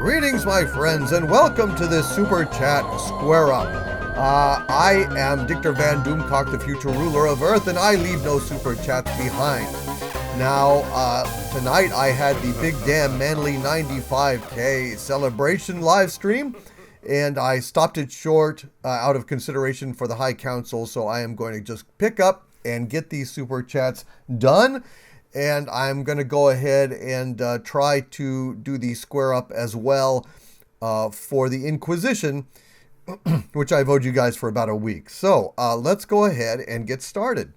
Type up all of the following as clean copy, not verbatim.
Greetings, my friends, and welcome to this Super Chat Square Up. I am Dictor Van Doomcock, the future ruler of Earth, and I leave no Super Chats behind. Now, tonight I had the Big Damn Manly 95K celebration live stream, and I stopped it short out of consideration for the High Council, so I am going to just pick up and get these Super Chats done. And I'm going to go ahead and try to do the square up as well for the Inquisition, which I've owed you guys for about a week. So let's go ahead and get started.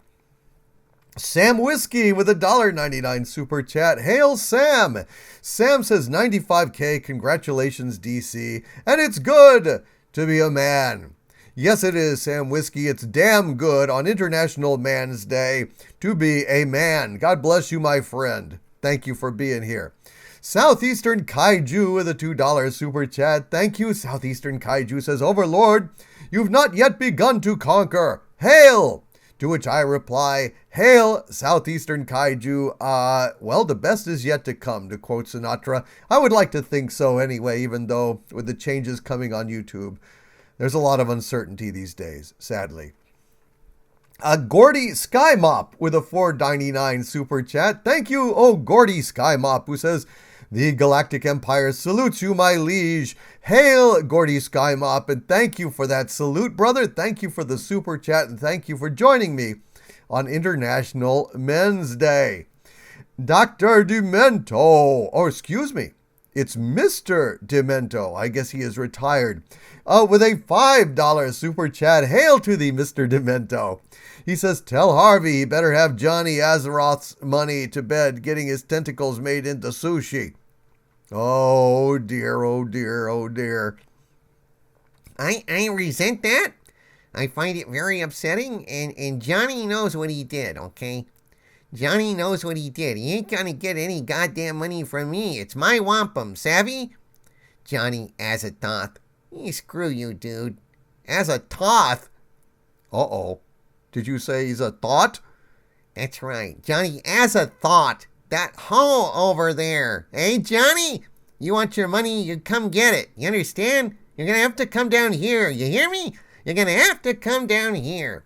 Sam Whiskey with a $1.99 super chat. Hail Sam! Sam says 95K, congratulations DC, and it's good to be a man. Yes, it is, Sam Whiskey. It's damn good on International Man's Day to be a man. God bless you, my friend. Thank you for being here. Southeastern Kaiju with a $2 super chat. Thank you, Southeastern Kaiju says, Overlord, you've not yet begun to conquer. Hail! To which I reply, hail, Southeastern Kaiju. Well, the best is yet to come, to quote Sinatra. I would like to think so anyway, even though with the changes coming on YouTube, there's a lot of uncertainty these days, sadly. Gordy Skymop with a $4.99 super chat. Thank you, Gordy Skymop, who says, the Galactic Empire salutes you, my liege. Hail, Gordy Skymop, and thank you for that salute, brother. Thank you for the super chat, and thank you for joining me on International Men's Day. Dr. Demento, excuse me, it's Mr. Demento. I guess he is retired. With a $5 super chat. Hail to thee, Mr. Demento. He says, tell Harvey he better have Johnny Azeroth's money to bed getting his tentacles made into sushi. Oh dear, oh dear, oh dear. I resent that. I find it very upsetting, and Johnny knows what he did, okay? Johnny knows what he did. He ain't gonna get any goddamn money from me. It's my wampum, savvy? Johnny Azeroth. Screw you, dude. Azeroth? Uh-oh. Did you say he's a thought? That's right. Johnny Azeroth. That hoe over there. Hey, Johnny? You want your money, you come get it. You understand? You're gonna have to come down here. You hear me? You're gonna have to come down here.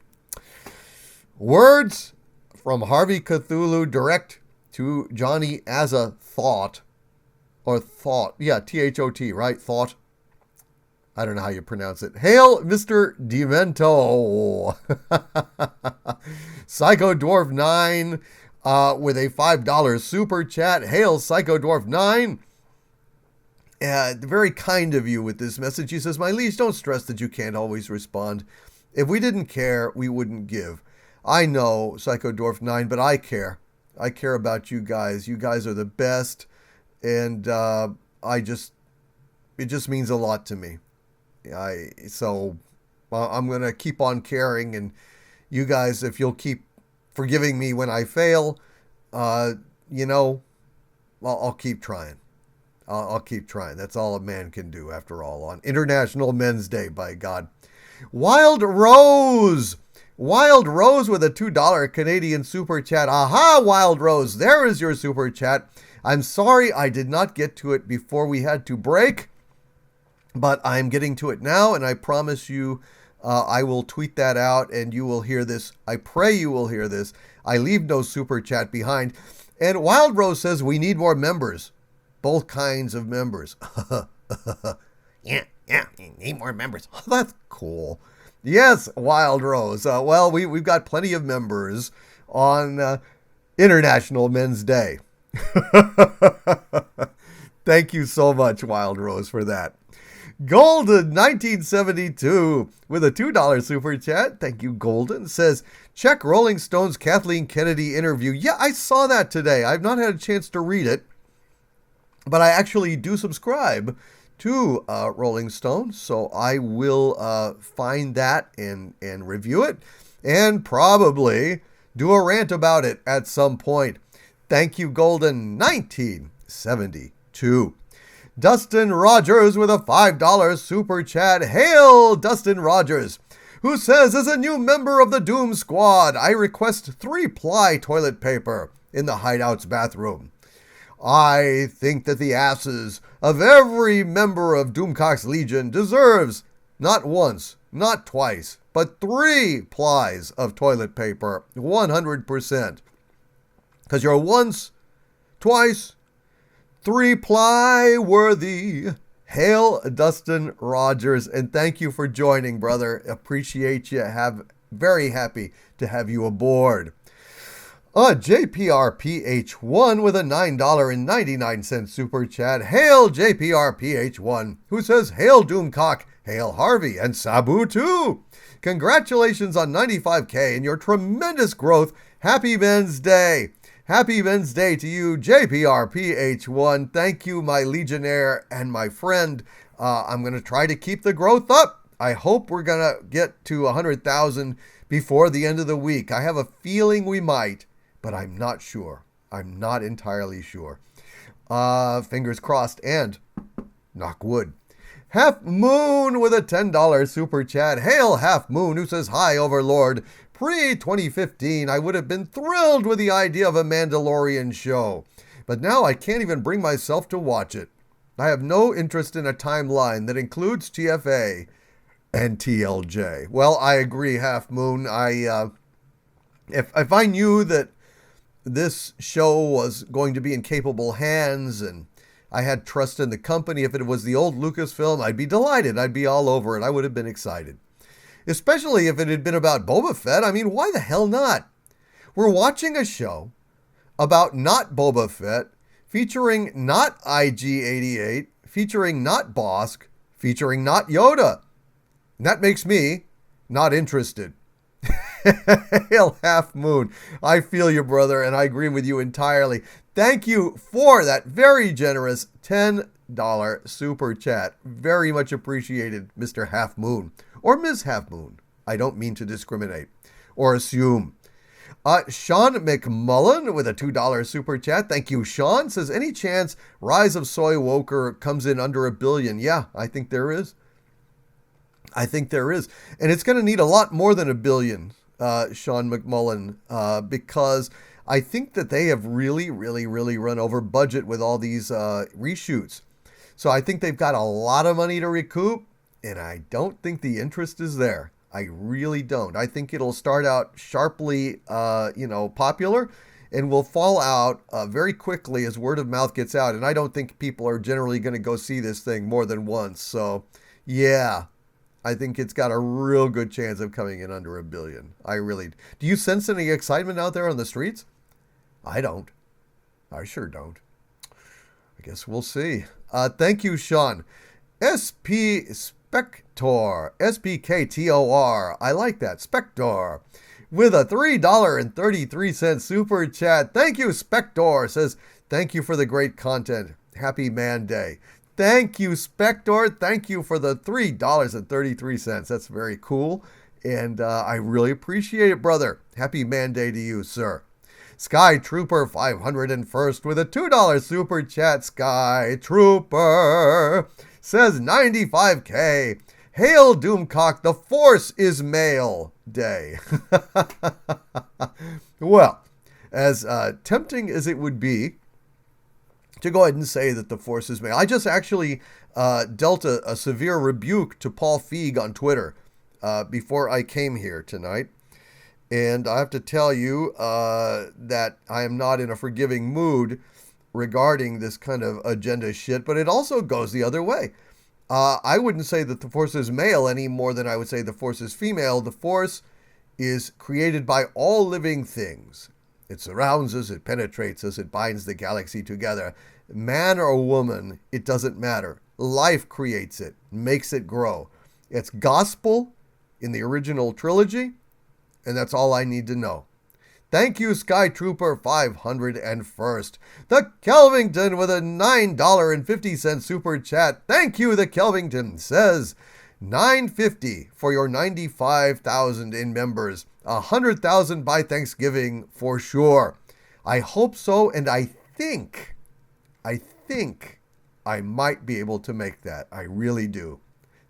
Words from Harvey Cthulhu direct to Johnny Azeroth. Or thought. Yeah, T-H-O-T, right? Thought. I don't know how you pronounce it. Hail, Mr. Demento. Psycho Dwarf 9 with a $5 super chat. Hail, Psycho Dwarf 9. Very kind of you with this message. He says, my liege, don't stress that you can't always respond. If we didn't care, we wouldn't give. I know, Psycho Dwarf 9, but I care. I care about you guys. You guys are the best. And it just means a lot to me. So I'm going to keep on caring, and you guys, if you'll keep forgiving me when I fail, I'll keep trying. I'll keep trying. That's all a man can do, after all, on International Men's Day, by God. Wild Rose with a $2 Canadian super chat. Aha, Wild Rose, there is your super chat. I'm sorry I did not get to it before we had to break. But I'm getting to it now, and I promise you I will tweet that out, and you will hear this. I pray you will hear this. I leave no super chat behind. And Wild Rose says we need more members. Both kinds of members. Yeah, need more members. That's cool. Yes, Wild Rose. Well, we've got plenty of members on International Men's Day. Thank you so much, Wild Rose, for that. Golden 1972 with a $2 super chat. Thank you, Golden. Says, check Rolling Stone's Kathleen Kennedy interview. Yeah, I saw that today. I've not had a chance to read it, but I actually do subscribe to Rolling Stone, so I will find that and review it and probably do a rant about it at some point. Thank you, Golden 1972. Dustin Rogers with a $5 super chat. Hail, Dustin Rogers, who says, as a new member of the Doom Squad, I request 3-ply toilet paper in the Hideout's bathroom. I think that the asses of every member of Doomcock's Legion deserves not once, not twice, but 3 plies of toilet paper, 100%. Because you're once, twice, 3-ply worthy. Hail Dustin Rogers, and thank you for joining, brother. Appreciate you. Very happy to have you aboard. JPRPH1 with a $9.99 super chat. Hail JPRPH1, who says, Hail Doomcock, Hail Harvey, and Sabu too. Congratulations on 95K and your tremendous growth. Happy Men's Day. Happy Men's Day to you, JPRPH1. Thank you, my Legionnaire and my friend. I'm going to try to keep the growth up. I hope we're going to get to 100,000 before the end of the week. I have a feeling we might, but I'm not sure. I'm not entirely sure. Fingers crossed and knock wood. Half Moon with a $10 super chat. Hail Half Moon, who says, Hi, Overlord. Pre-2015, I would have been thrilled with the idea of a Mandalorian show. But now I can't even bring myself to watch it. I have no interest in a timeline that includes TFA and TLJ. Well, I agree, Half Moon. If I knew that this show was going to be in capable hands and I had trust in the company, if it was the old Lucasfilm, I'd be delighted. I'd be all over it. I would have been excited. Especially if it had been about Boba Fett. I mean, why the hell not? We're watching a show about not Boba Fett, featuring not IG-88, featuring not Bosk, featuring not Yoda. And that makes me not interested. Hail Half Moon. I feel you, brother, and I agree with you entirely. Thank you for that very generous $10 super chat. Very much appreciated, Mr. Half Moon. Or Ms. Half Moon. I don't mean to discriminate or assume. Sean McMullen with a $2 super chat. Thank you, Sean. Says, any chance Rise of Skywalker comes in under $1 billion? Yeah, I think there is. And it's going to need a lot more than $1 billion, Sean McMullen, because I think that they have really run over budget with all these reshoots. So I think they've got a lot of money to recoup. And I don't think the interest is there. I really don't. I think it'll start out sharply, popular and will fall out very quickly as word of mouth gets out. And I don't think people are generally going to go see this thing more than once. So, yeah, I think it's got a real good chance of coming in under $1 billion. Do you sense any excitement out there on the streets? I don't. I sure don't. I guess we'll see. Thank you, Sean. Spector, SPKTOR, I like that, Spector, with a $3.33 super chat. Thank you, Spector, says, thank you for the great content. Happy Man Day. Thank you, Spector. Thank you for the $3.33. That's very cool, and I really appreciate it, brother. Happy Man Day to you, sir. Sky Trooper 501st with a $2 super chat. Sky Trooper says 95K. Hail Doomcock, the Force is male day. Well, as tempting as it would be to go ahead and say that the Force is male, I just actually dealt a severe rebuke to Paul Feig on Twitter before I came here tonight. And I have to tell you that I am not in a forgiving mood regarding this kind of agenda shit, but it also goes the other way. I wouldn't say that the Force is male any more than I would say the Force is female. The Force is created by all living things. It surrounds us, it penetrates us, it binds the galaxy together. Man or woman, it doesn't matter. Life creates it, makes it grow. It's gospel in the original trilogy, and that's all I need to know. Thank you, Sky Trooper 501st. The Kelvington with a $9.50 super chat. Thank you, the Kelvington says $9.50 for your 95,000 in members. 100,000 by Thanksgiving for sure. I hope so, and I think I might be able to make that. I really do.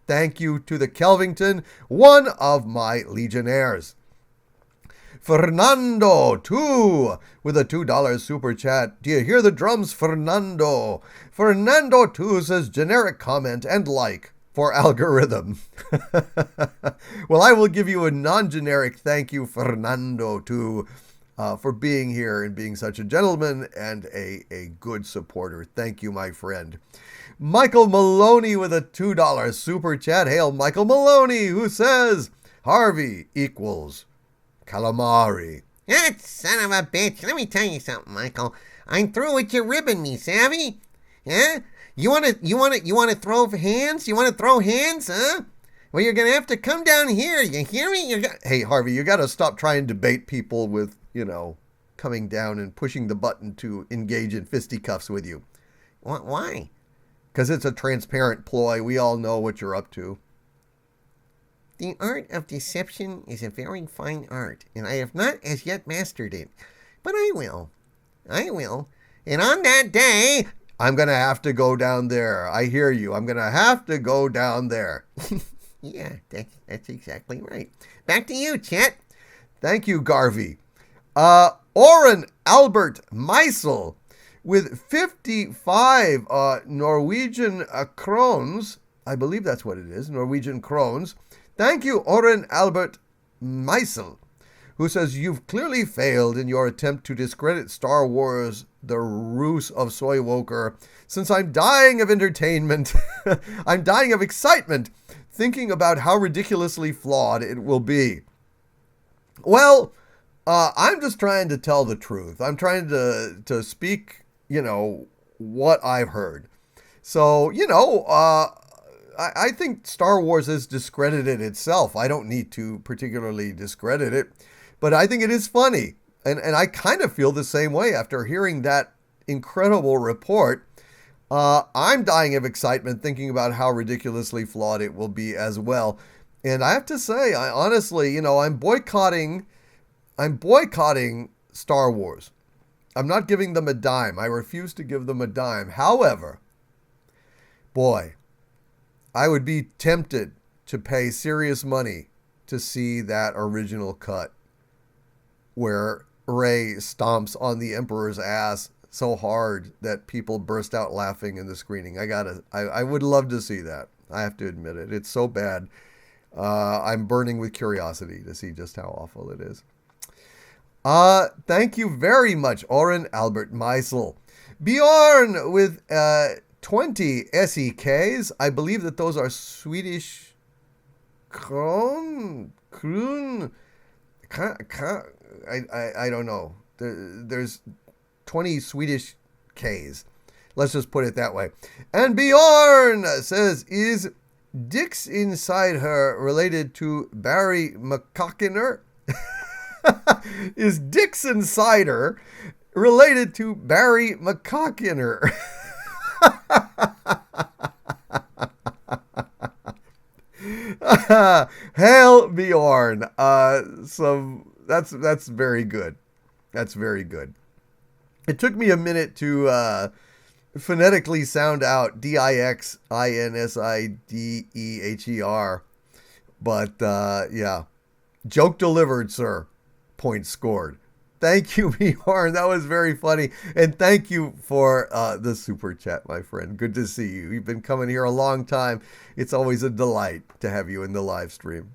Thank you to the Kelvington, one of my Legionnaires. Fernando, 2, with a $2 super chat. Do you hear the drums, Fernando? Fernando, 2 says generic comment and like for algorithm. Well, I will give you a non-generic thank you, Fernando, 2, for being here and being such a gentleman and a good supporter. Thank you, my friend. Michael Maloney with a $2 super chat. Hail Michael Maloney, who says Harvey equals calamari. That son of a bitch. Let me tell you something, Michael. I'm through with your ribbon, me savvy? Yeah? You wanna throw hands? You wanna throw hands, huh? Well, you're gonna have to come down here. You hear me? Hey, Harvey, you gotta stop trying to bait people with, coming down and pushing the button to engage in fisticuffs with you. Why? Because it's a transparent ploy. We all know what you're up to. The art of deception is a very fine art, and I have not as yet mastered it. But I will. And on that day, I'm going to have to go down there. I hear you. I'm going to have to go down there. Yeah, that's exactly right. Back to you, Chet. Thank you, Garvey. Oren Albert Meisel with 55 Norwegian krones. I believe that's what it is, Norwegian krones. Thank you, Oren Albert Meisel, who says, you've clearly failed in your attempt to discredit Star Wars, the ruse of Skywalker, since I'm dying of entertainment. I'm dying of excitement, thinking about how ridiculously flawed it will be. Well, I'm just trying to tell the truth. I'm trying to speak, what I've heard. So, I think Star Wars has discredited itself. I don't need to particularly discredit it, but I think it is funny. And I kind of feel the same way after hearing that incredible report. I'm dying of excitement thinking about how ridiculously flawed it will be as well. And I have to say, I honestly, I'm boycotting Star Wars. I'm not giving them a dime. I refuse to give them a dime. However, boy, I would be tempted to pay serious money to see that original cut where Rey stomps on the Emperor's ass so hard that people burst out laughing in the screening. I would love to see that. I have to admit it. It's so bad. I'm burning with curiosity to see just how awful it is. Thank you very much, Oren Albert Meisel. Bjorn with 20 SEKs. I believe that those are Swedish Kroon. I don't know. There's 20 Swedish Ks. Let's just put it that way. And Bjorn says, is Dix inside her related to Barry McCockiner? Is Dix inside her related to Barry McCockiner? Hail Bjorn. That's very good. That's very good. It took me a minute to phonetically sound out Dixinsideher, but yeah, joke delivered, sir. Point scored. Thank you, Bjorn. That was very funny. And thank you for the super chat, my friend. Good to see you. You've been coming here a long time. It's always a delight to have you in the live stream.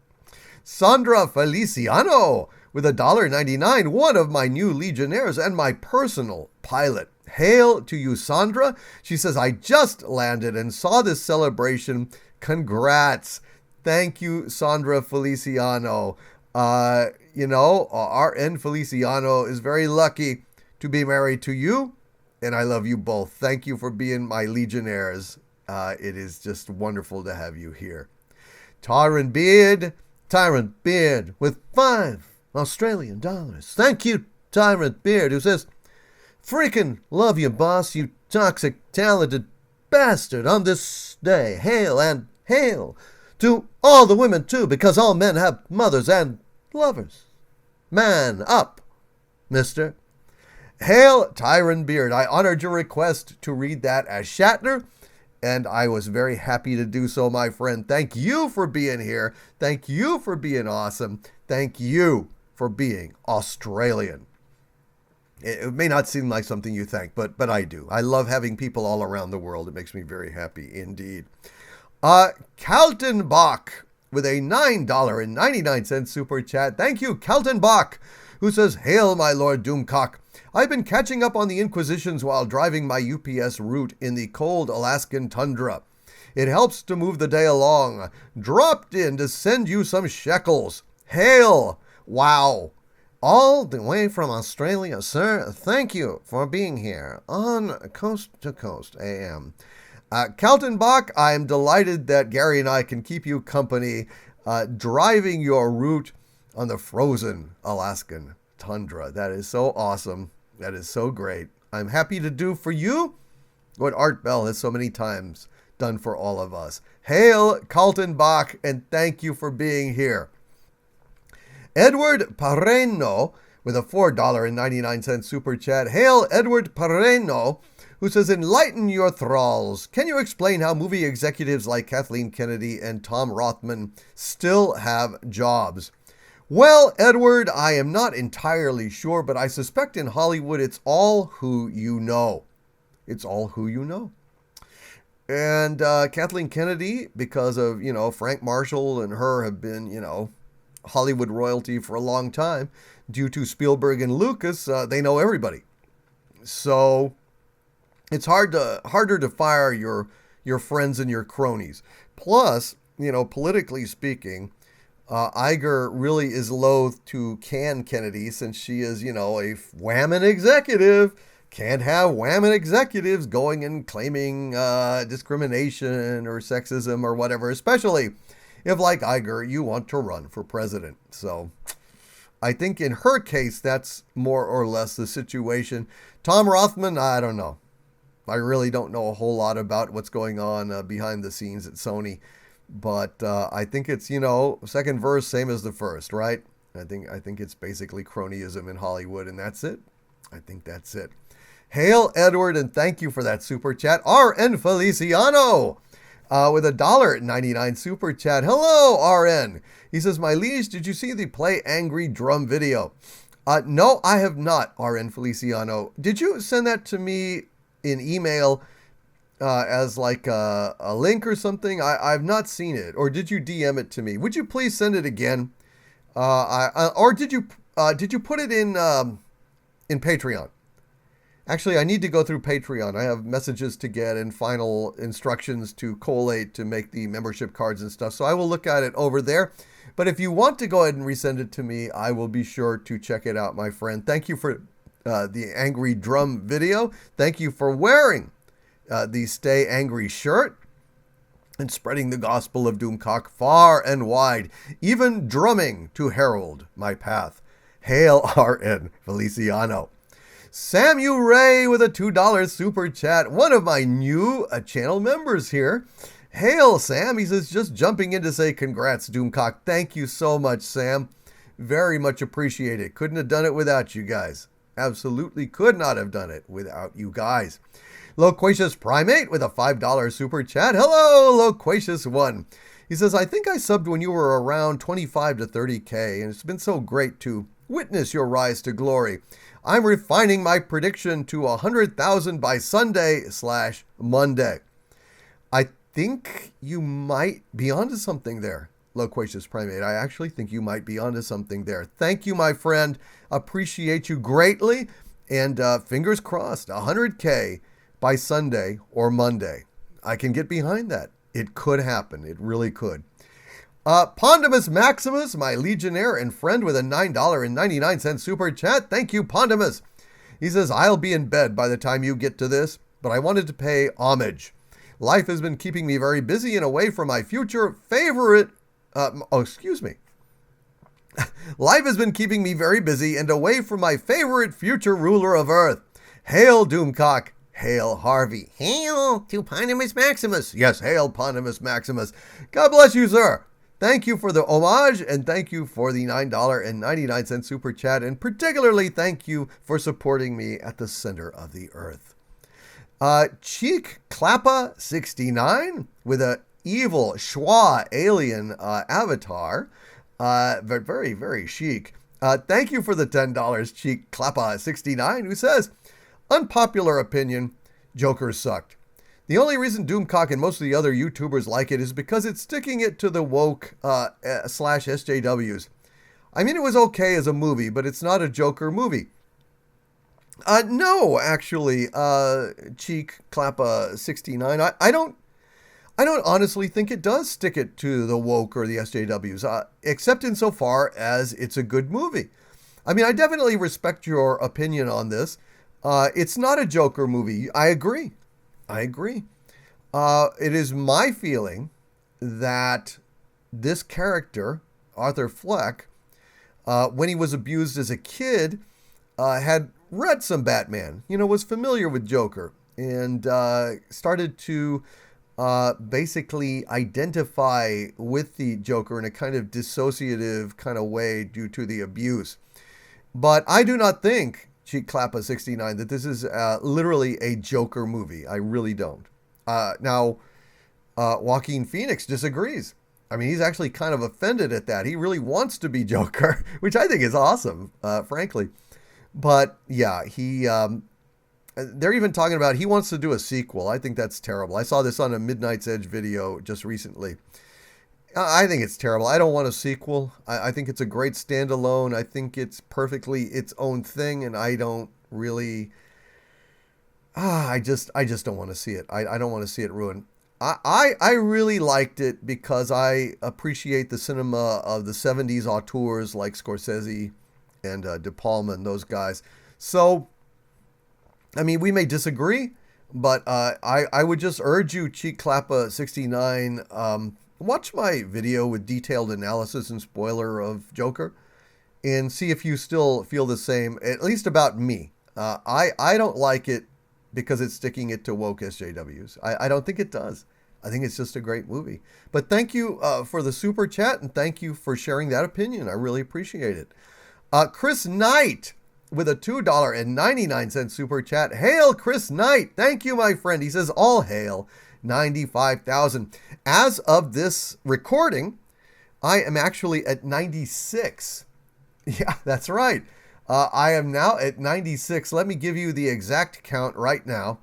Sondra Feliciano with $1.99, one of my new Legionnaires and my personal pilot. Hail to you, Sondra. She says, I just landed and saw this celebration. Congrats. Thank you, Sondra Feliciano. RN Feliciano is very lucky to be married to you, and I love you both. Thank you for being my Legionnaires. It is just wonderful to have you here. Tyrant Beard with $5 Australian. Thank you, Tyrant Beard, who says, freaking love you, boss, you toxic, talented bastard. On this day, hail and hail to all the women, too, because all men have mothers and lovers. Man up, mister. Hail, Tyron Beard. I honored your request to read that as Shatner, and I was very happy to do so, my friend. Thank you for being here. Thank you for being awesome. Thank you for being Australian. It may not seem like something you think, but I do. I love having people all around the world. It makes me very happy indeed. Countin Bak with a $9.99 super chat. Thank you, Countin Bak, who says, "Hail, my Lord Doomcock. I've been catching up on the Inquisitions while driving my UPS route in the cold Alaskan tundra. It helps to move the day along. Dropped in to send you some shekels. Hail! Wow. All the way from Australia, sir. Thank you for being here on Coast to Coast AM. Countin Bak, I am delighted that Gary and I can keep you company driving your route on the frozen Alaskan tundra. That is so awesome. That is so great. I'm happy to do for you what Art Bell has so many times done for all of us. Hail, Countin Bak, and thank you for being here. Edward Padrino with a $4.99 super chat. Hail, Edward Padrino, who says, "Enlighten your thralls. Can you explain how movie executives like Kathleen Kennedy and Tom Rothman still have jobs?" Well, Edward, I am not entirely sure, but I suspect in Hollywood it's all who you know. It's all who you know. And Kathleen Kennedy, because of, Frank Marshall and her have been, Hollywood royalty for a long time. Due to Spielberg and Lucas, they know everybody. So it's harder to fire your friends and your cronies. Plus, politically speaking, Iger really is loath to can Kennedy since she is, a whammon executive. Can't have whammon executives going and claiming discrimination or sexism or whatever, especially if, like Iger, you want to run for president. So I think in her case, that's more or less the situation. Tom Rothman, I don't know. I really don't know a whole lot about what's going on behind the scenes at Sony. But I think it's, second verse, same as the first, right? I think it's basically cronyism in Hollywood, and that's it. I think that's it. Hail, Edward, and thank you for that super chat. RN Feliciano with a $1.99 super chat. Hello, RN. He says, "My liege, did you see the Play Angry Drum video?" No, I have not, RN Feliciano. Did you send that to me in email as like a link or something? I've not seen it. Or did you DM it to me? Would you please send it again? Or did you put it in Patreon? Actually, I need to go through Patreon. I have messages to get and final instructions to collate to make the membership cards and stuff. So I will look at it over there. But if you want to go ahead and resend it to me, I will be sure to check it out, my friend. Thank you for the Angry Drum video. Thank you for wearing the Stay Angry shirt and spreading the gospel of Doomcock far and wide, even drumming to herald my path. Hail, RN Feliciano. Samuel Ray with a $2 super chat. One of my new channel members here. Hail, Sam. He says, "Just jumping in to say congrats, Doomcock." Thank you so much, Sam. Very much appreciate it. Couldn't have done it without you guys. Absolutely could not have done it without you guys. Loquacious Primate with a $5 super chat. Hello, Loquacious One. He says, "I think I subbed when you were around 25 to 30K, and it's been so great to witness your rise to glory. I'm refining my prediction to 100,000 by Sunday/Monday." I think you might be onto something there, Loquacious Primate. I actually think you might be onto something there. Thank you, my friend. Appreciate you greatly. And fingers crossed, 100K by Sunday or Monday. I can get behind that. It could happen. It really could. Pondimus Maximus, my legionnaire and friend with a $9.99 super chat. Thank you, Pondimus. He says, "I'll be in bed by the time you get to this, but I wanted to pay homage. Life has been keeping me very busy and away from my future favorite... Life has been keeping me very busy and away from my favorite future ruler of Earth. Hail, Doomcock. Hail, Harvey." Hail to Pondimus Maximus. Yes, hail, Pondimus Maximus. God bless you, sir. Thank you for the homage, and thank you for the $9.99 super chat, and particularly thank you for supporting me at the center of the earth. Cheek Klappa 69 with a evil schwa alien avatar, very, very chic. Thank you for the $10, Cheek Clappa69, who says, unpopular opinion, Joker sucked. The only reason Doomcock and most of the other YouTubers like it is because it's sticking it to the woke slash SJWs. I mean, it was okay as a movie, but it's not a Joker movie. No, actually, Cheek Clappa69, I don't honestly think it does stick it to the woke or the SJWs, except insofar as it's a good movie. I mean, I definitely respect your opinion on this. It's not a Joker movie. I agree. It is my feeling that this character, Arthur Fleck, when he was abused as a kid, had read some Batman, was familiar with Joker, and started to basically identify with the Joker in a kind of dissociative kind of way due to the abuse. But I do not think, Cheek Clappa 69, that this is literally a Joker movie. I really don't. Now, Joaquin Phoenix disagrees. I mean, he's actually kind of offended at that. He really wants to be Joker, which I think is awesome, frankly. But yeah, they're even talking about he wants to do a sequel. I think that's terrible. I saw this on a Midnight's Edge video just recently. I think it's terrible. I don't want a sequel. I think it's a great standalone. I think it's perfectly its own thing, and I don't really... I just don't want to see it. I don't want to see it ruined. I really liked it because I appreciate the cinema of the 70s auteurs like Scorsese and De Palma and those guys. So, I mean, we may disagree, but I would just urge you, Cheek Clappa 69, watch my video with detailed analysis and spoiler of Joker and see if you still feel the same, at least about me. I don't like it because it's sticking it to woke SJWs. I don't think it does. I think it's just a great movie. But thank you for the super chat, and thank you for sharing that opinion. I really appreciate it. Chris Knight with a $2.99 super chat. Hail, Chris Knight. Thank you, my friend. He says, all hail, 95,000. As of this recording, I am actually at 96. Yeah, that's right. I am now at 96. Let me give you the exact count right now.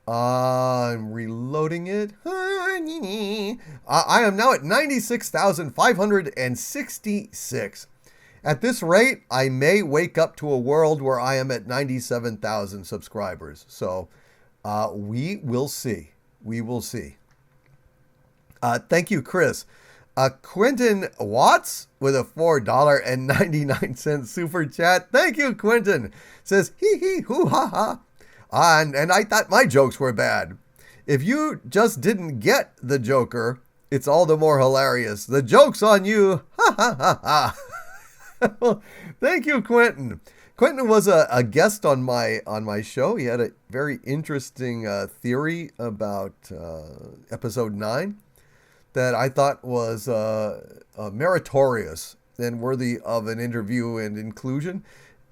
I'm reloading it. I am now at 96,566. At this rate, I may wake up to a world where I am at 97,000 subscribers. So we will see. We will see. Thank you, Chris. Quentin Watts with a $4.99 super chat. Thank you, Quentin. Says, hee hee hoo ha ha. And I thought my jokes were bad. If you just didn't get the Joker, it's all the more hilarious. The joke's on you. Ha ha ha ha. Well, thank you, Quentin. Quentin was a guest on my show. He had a very interesting theory about episode 9 that I thought was meritorious and worthy of an interview and inclusion.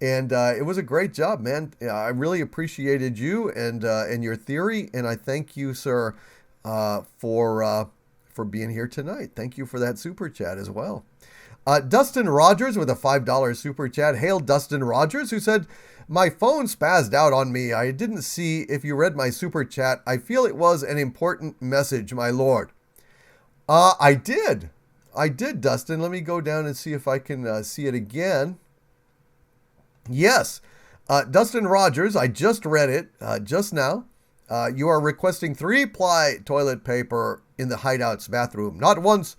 And it was a great job, man. I really appreciated you and your theory, and I thank you, sir, for being here tonight. Thank you for that super chat as well. Dustin Rogers with a $5 super chat. Hail, Dustin Rogers, who said, my phone spazzed out on me. I didn't see if you read my super chat. I feel it was an important message, my lord. I did, Dustin. Let me go down and see if I can see it again. Yes, Dustin Rogers, I just read it just now. You are requesting 3-ply toilet paper in the Hideout's bathroom. Not once,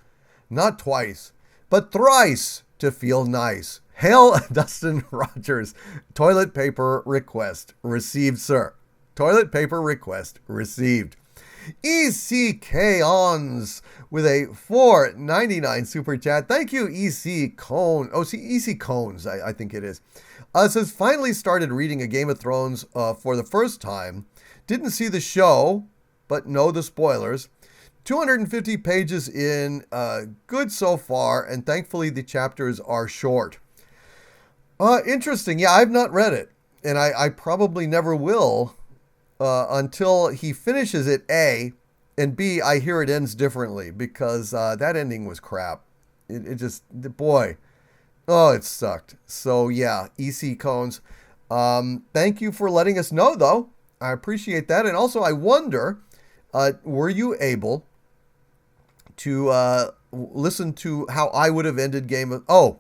not twice, but thrice to feel nice. Hail, Dustin Rogers. Toilet paper request received, sir. Toilet paper request received. ECK Ons with a $4.99 super chat. Thank you, EC Cone. Oh, see, EC Cones, I think it is. Says, finally started reading A Game of Thrones for the first time. Didn't see the show, but know the spoilers. 250 pages in, good so far, and thankfully the chapters are short. Interesting. Yeah, I've not read it, and I probably never will until he finishes it, A, and B, I hear it ends differently, because that ending was crap. It just, boy, Oh, it sucked. So yeah, EC cones. Thank you for letting us know, though. I appreciate that. And also, I wonder, were you able to listen to how I would have ended Game of... Oh,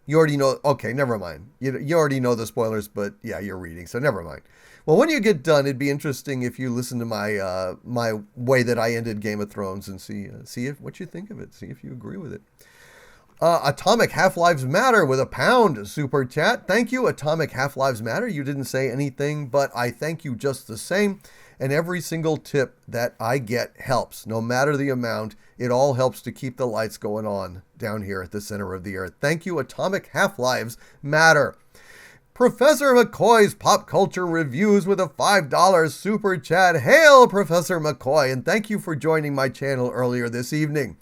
you already know. Okay, never mind. You already know the spoilers, but yeah, you're reading, so never mind. Well, when you get done, it'd be interesting if you listen to my my way that I ended Game of Thrones and see if what you think of it. See if you agree with it. Atomic Half-Lives Matter with £1 super chat. Thank you, Atomic Half-Lives Matter. You didn't say anything, but I thank you just the same. And every single tip that I get helps, no matter the amount. It all helps to keep the lights going on down here at the center of the earth. Thank you, Atomic Half-Lives Matter. Professor McCoy's Pop Culture Reviews with a $5 super chat. Hail, Professor McCoy, and thank you for joining my channel earlier this evening.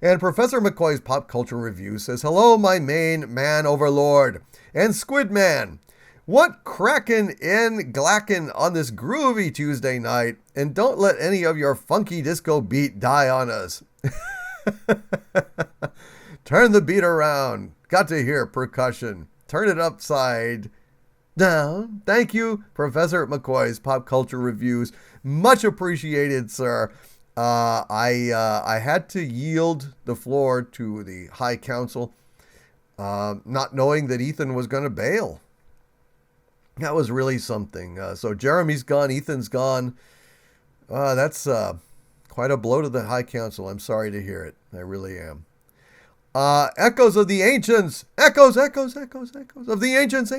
And Professor McCoy's Pop Culture Review says, hello, my main man overlord and Squid Man. What crackin' in glackin' on this groovy Tuesday night, and don't let any of your funky disco beat die on us. Turn the beat around. Got to hear percussion. Turn it upside down. Thank you, Professor McCoy's Pop Culture Reviews. Much appreciated, sir. I had to yield the floor to the High Council, not knowing that Ethan was going to bail. That was really something. So Jeremy's gone, Ethan's gone. That's quite a blow to the High Council. I'm sorry to hear it. I really am. Echoes of the Ancients. Echoes of the Ancients.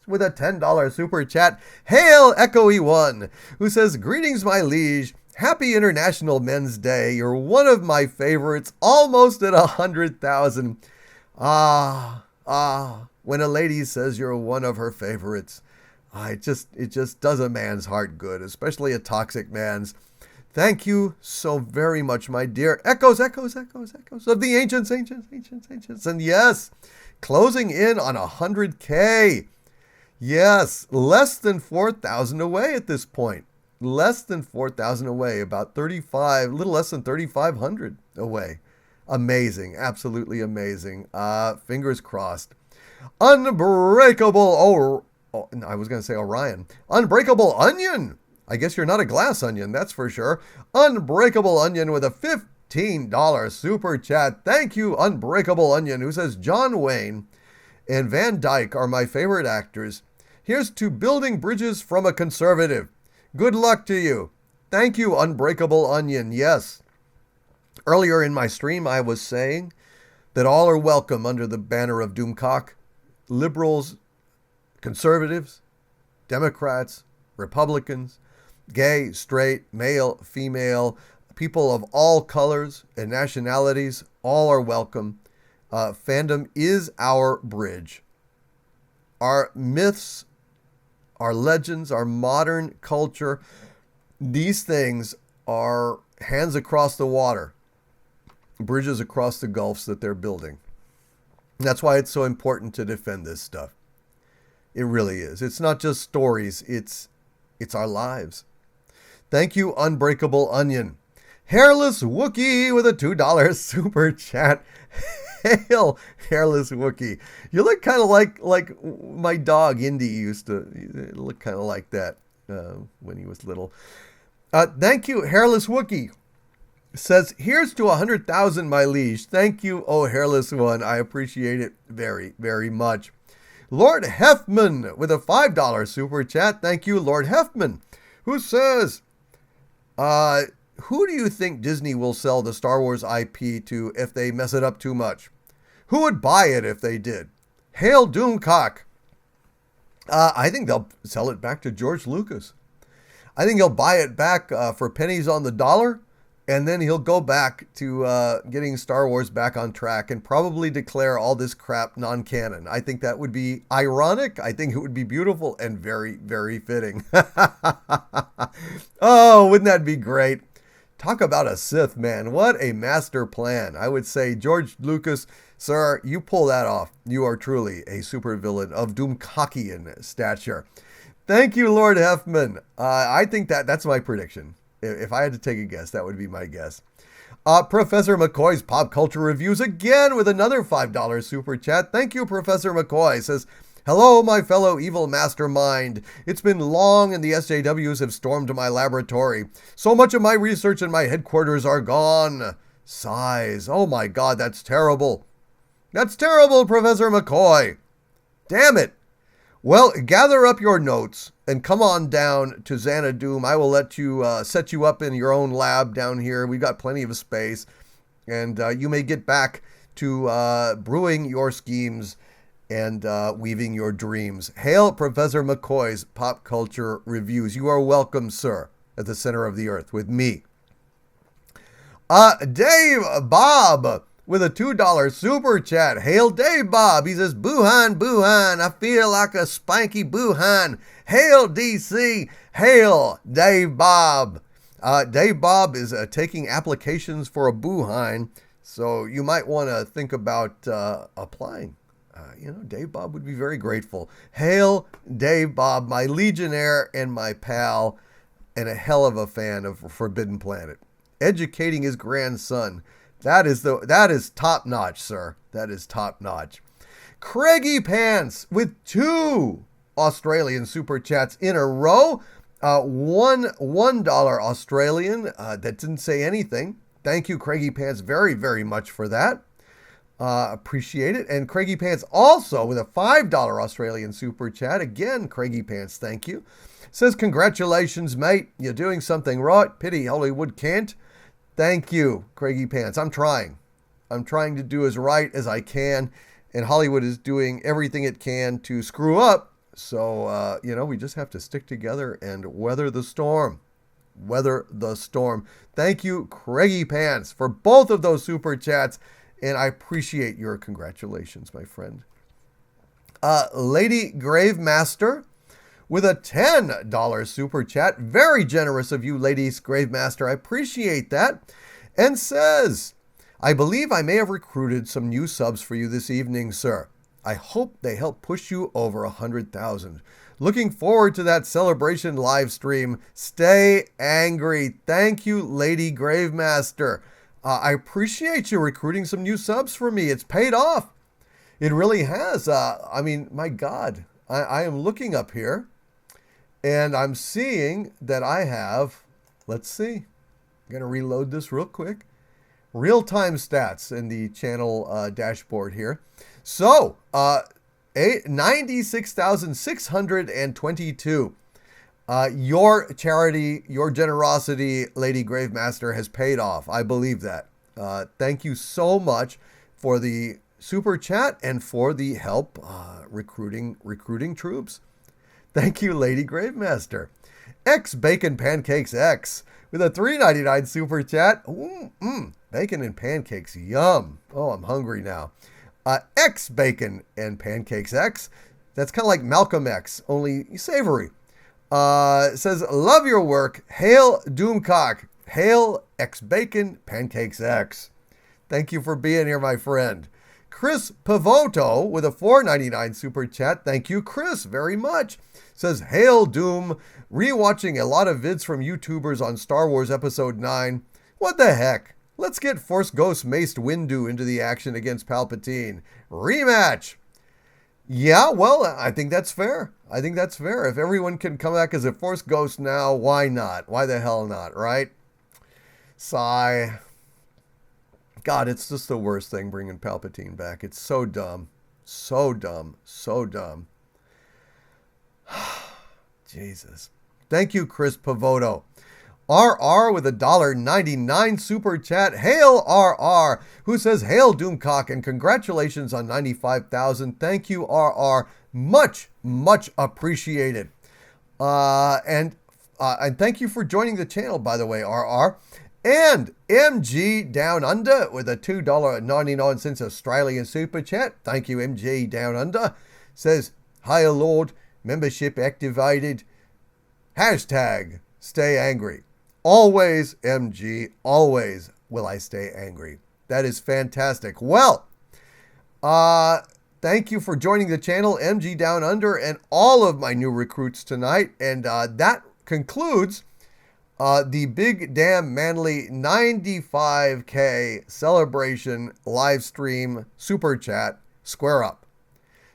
With a $10 super chat. Hail, Echoey One, who says, greetings, my liege. Happy International Men's Day. You're one of my favorites, almost at 100,000. When a lady says you're one of her favorites, it just does a man's heart good, especially a toxic man's. Thank you so very much, my dear. Echoes of the ancients. And yes, closing in on 100K. Yes, less than 4,000 away at this point. Less than 4,000 away, about little less than 3,500 away. Amazing, absolutely amazing. Fingers crossed. Unbreakable, I was going to say Orion. Unbreakable Onion. I guess you're not a glass onion, that's for sure. Unbreakable Onion with a $15 super chat. Thank you, Unbreakable Onion, who says, John Wayne and Van Dyke are my favorite actors. Here's to building bridges from a conservative. Good luck to you. Thank you, Unbreakable Onion. Yes. Earlier in my stream, I was saying that all are welcome under the banner of Doomcock. Liberals, conservatives, Democrats, Republicans, gay, straight, male, female, people of all colors and nationalities, all are welcome. Fandom is our bridge. Our myths, our legends, our modern culture, these things are hands across the water, bridges across the gulfs that they're building. That's why it's so important to defend this stuff. It really is. It's not just stories, it's our lives. Thank you, Unbreakable Onion. Hairless Wookie with a $2 super chat. Hail, Hairless Wookie. You look kind of like my dog Indy used to look kind of like that when he was little. Thank you, Hairless Wookie. Says, here's to 100,000, my liege. Thank you, oh Hairless One. I appreciate it very, very much. Lord Heffman with a $5 super chat. Thank you, Lord Heffman, who says, who do you think Disney will sell the Star Wars IP to if they mess it up too much? Who would buy it if they did? Hail Doomcock. I think they'll sell it back to George Lucas. I think he'll buy it back for pennies on the dollar, and then he'll go back to getting Star Wars back on track and probably declare all this crap non-canon. I think that would be ironic. I think it would be beautiful and very, very fitting. Oh, wouldn't that be great? Talk about a Sith, man. What a master plan. I would say, George Lucas, sir, you pull that off. You are truly a supervillain of Doomcockian stature. Thank you, Lord Heffman. I think that's my prediction. If I had to take a guess, that would be my guess. Professor McCoy's Pop Culture Reviews again with another $5 super chat. Thank you, Professor McCoy. Says, hello, my fellow evil mastermind. It's been long and the SJWs have stormed my laboratory. So much of my research and my headquarters are gone. Sighs. Oh my God, that's terrible. That's terrible, Professor McCoy. Damn it. Well, gather up your notes and come on down to Xanadu. I will let you set you up in your own lab down here. We've got plenty of space. And you may get back to brewing your schemes and weaving your dreams. Hail Professor McCoy's Pop Culture Reviews. You are welcome, sir, at the center of the earth with me. Dave Bob with a $2 super chat. Hail Dave Bob. He says, Boohan, Boohan. I feel like a spanky Boohan. Hail DC. Hail Dave Bob. Dave Bob is taking applications for a Boohan, so you might want to think about applying. Dave Bob would be very grateful. Hail Dave Bob, my legionnaire and my pal, and a hell of a fan of Forbidden Planet. Educating his grandson. That is top notch, sir. That is top notch. Craigie Pants with 2 Australian super chats in a row. $1 Australian. That didn't say anything. Thank you, Craigie Pants, very, very much for that. Appreciate it. And Craigie Pants also with a $5 Australian super chat. Again, Craigie Pants, thank you. Says, congratulations, mate. You're doing something right. Pity Hollywood can't. Thank you, Craigie Pants. I'm trying to do as right as I can, and Hollywood is doing everything it can to screw up. So, we just have to stick together and weather the storm. Weather the storm. Thank you, Craigie Pants, for both of those super chats, and I appreciate your congratulations, my friend. Lady Gravemaster with a $10 super chat. Very generous of you, Ladies Gravemaster. I appreciate that. And says, I believe I may have recruited some new subs for you this evening, sir. I hope they help push you over 100,000. Looking forward to that celebration live stream. Stay angry. Thank you, Lady Gravemaster. I appreciate you recruiting some new subs for me. It's paid off. It really has. My God. I am looking up here. And I'm seeing that I have, let's see, I'm going to reload this real quick. Real-time stats in the channel dashboard here. So, 96,622. Your charity, your generosity, Lady Gravemaster, has paid off. I believe that. Thank you so much for the super chat and for the help recruiting troops. Thank you, Lady Gravemaster. X Bacon Pancakes X with a $3.99 super chat. Bacon and pancakes, yum. Oh, I'm hungry now. X Bacon and Pancakes X. That's kind of like Malcolm X, only savory. Says, love your work. Hail Doomcock. Hail X Bacon Pancakes X. Thank you for being here, my friend. CrispoVoto with a $4.99 super chat. Thank you, Chris, very much. Says, hail Doom, rewatching a lot of vids from YouTubers on Star Wars Episode 9. What the heck? Let's get Force Ghost Maced Windu into the action against Palpatine. Rematch! Yeah, well, I think that's fair. If everyone can come back as a Force Ghost now, why not? Why the hell not, right? Sigh. God, it's just the worst thing bringing Palpatine back. It's so dumb. So dumb. Jesus. Thank you, CrispoVoto. RR with a $1.99 super chat. Hail RR, who says, hail Doomcock and congratulations on 95,000. Thank you, RR. Much appreciated. And thank you for joining the channel, by the way, RR. And MG Down Under with a $2.99 Australian super chat. Thank you, MG Down Under. Says, hi, Lord. Membership activated. Hashtag stay angry. Always, MG, always will I stay angry. That is fantastic. Well, thank you for joining the channel, MG Down Under, and all of my new recruits tonight. And that concludes The Big Damn Manly 95K celebration live stream super chat square up.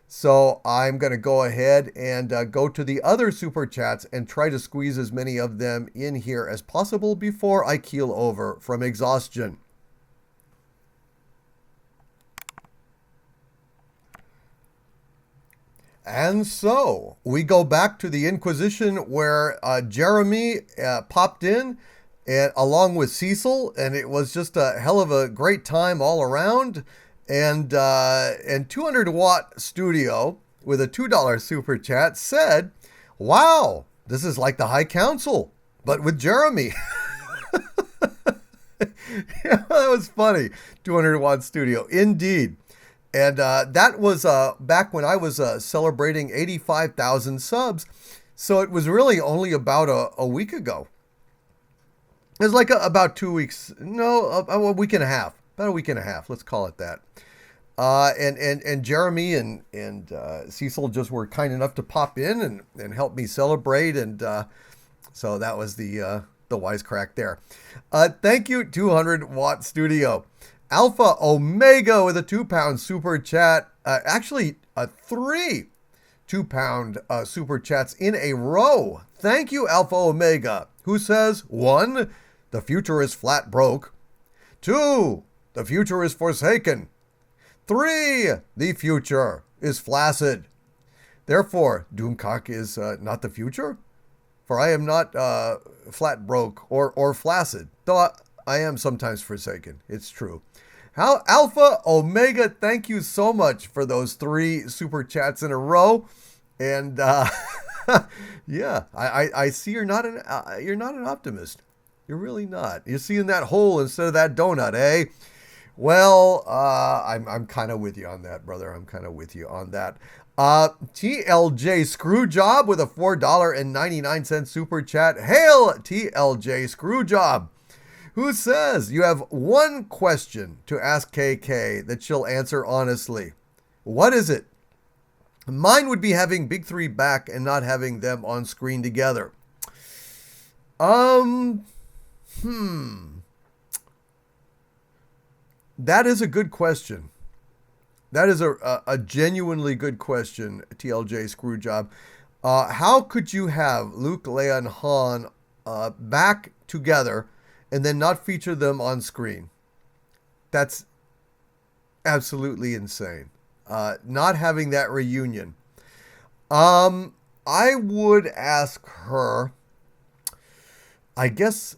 So I'm going to go ahead and go to the other super chats and try to squeeze as many of them in here as possible before I keel over from exhaustion. And so we go back to the Inquisition where Jeremy popped in and along with Cecil, and it was just a hell of a great time all around. And 200 Watt Studio with a $2 super chat said, "Wow, this is like the High Council, but with Jeremy." Yeah, that was funny. 200 Watt Studio, indeed. And that was back when I was celebrating 85,000 subs. So it was really only about a week ago. It was like about 2 weeks. No, a week and a half. About a week and a half. Let's call it that. And Jeremy and Cecil just were kind enough to pop in and help me celebrate. And so that was the wisecrack there. Thank you, 200 Watt Studio. Alpha Omega with a £2 super chat. Actually, 3 £2 super chats in a row. Thank you, Alpha Omega, who says, 1, the future is flat broke. 2, the future is forsaken. 3, the future is flaccid. Therefore, Doomcock is not the future, for I am not flat broke or flaccid, though I am sometimes forsaken. It's true. Alpha Omega, thank you so much for those 3 super chats in a row. And yeah, I see you're not an optimist. You're really not. You're seeing that hole instead of that donut, eh? Well, I'm kind of with you on that, brother. I'm kind of with you on that. TLJ Screwjob with a $4.99 super chat. Hail, TLJ Screwjob, who says, you have one question to ask KK that she'll answer honestly. What is it? Mine would be having Big 3 back and not having them on screen together. That is a good question. That is a genuinely good question, TLJ Screwjob. How could you have Luke, Leia, and Han back together and then not feature them on screen? That's absolutely insane. Not having that reunion. I would ask her, I guess,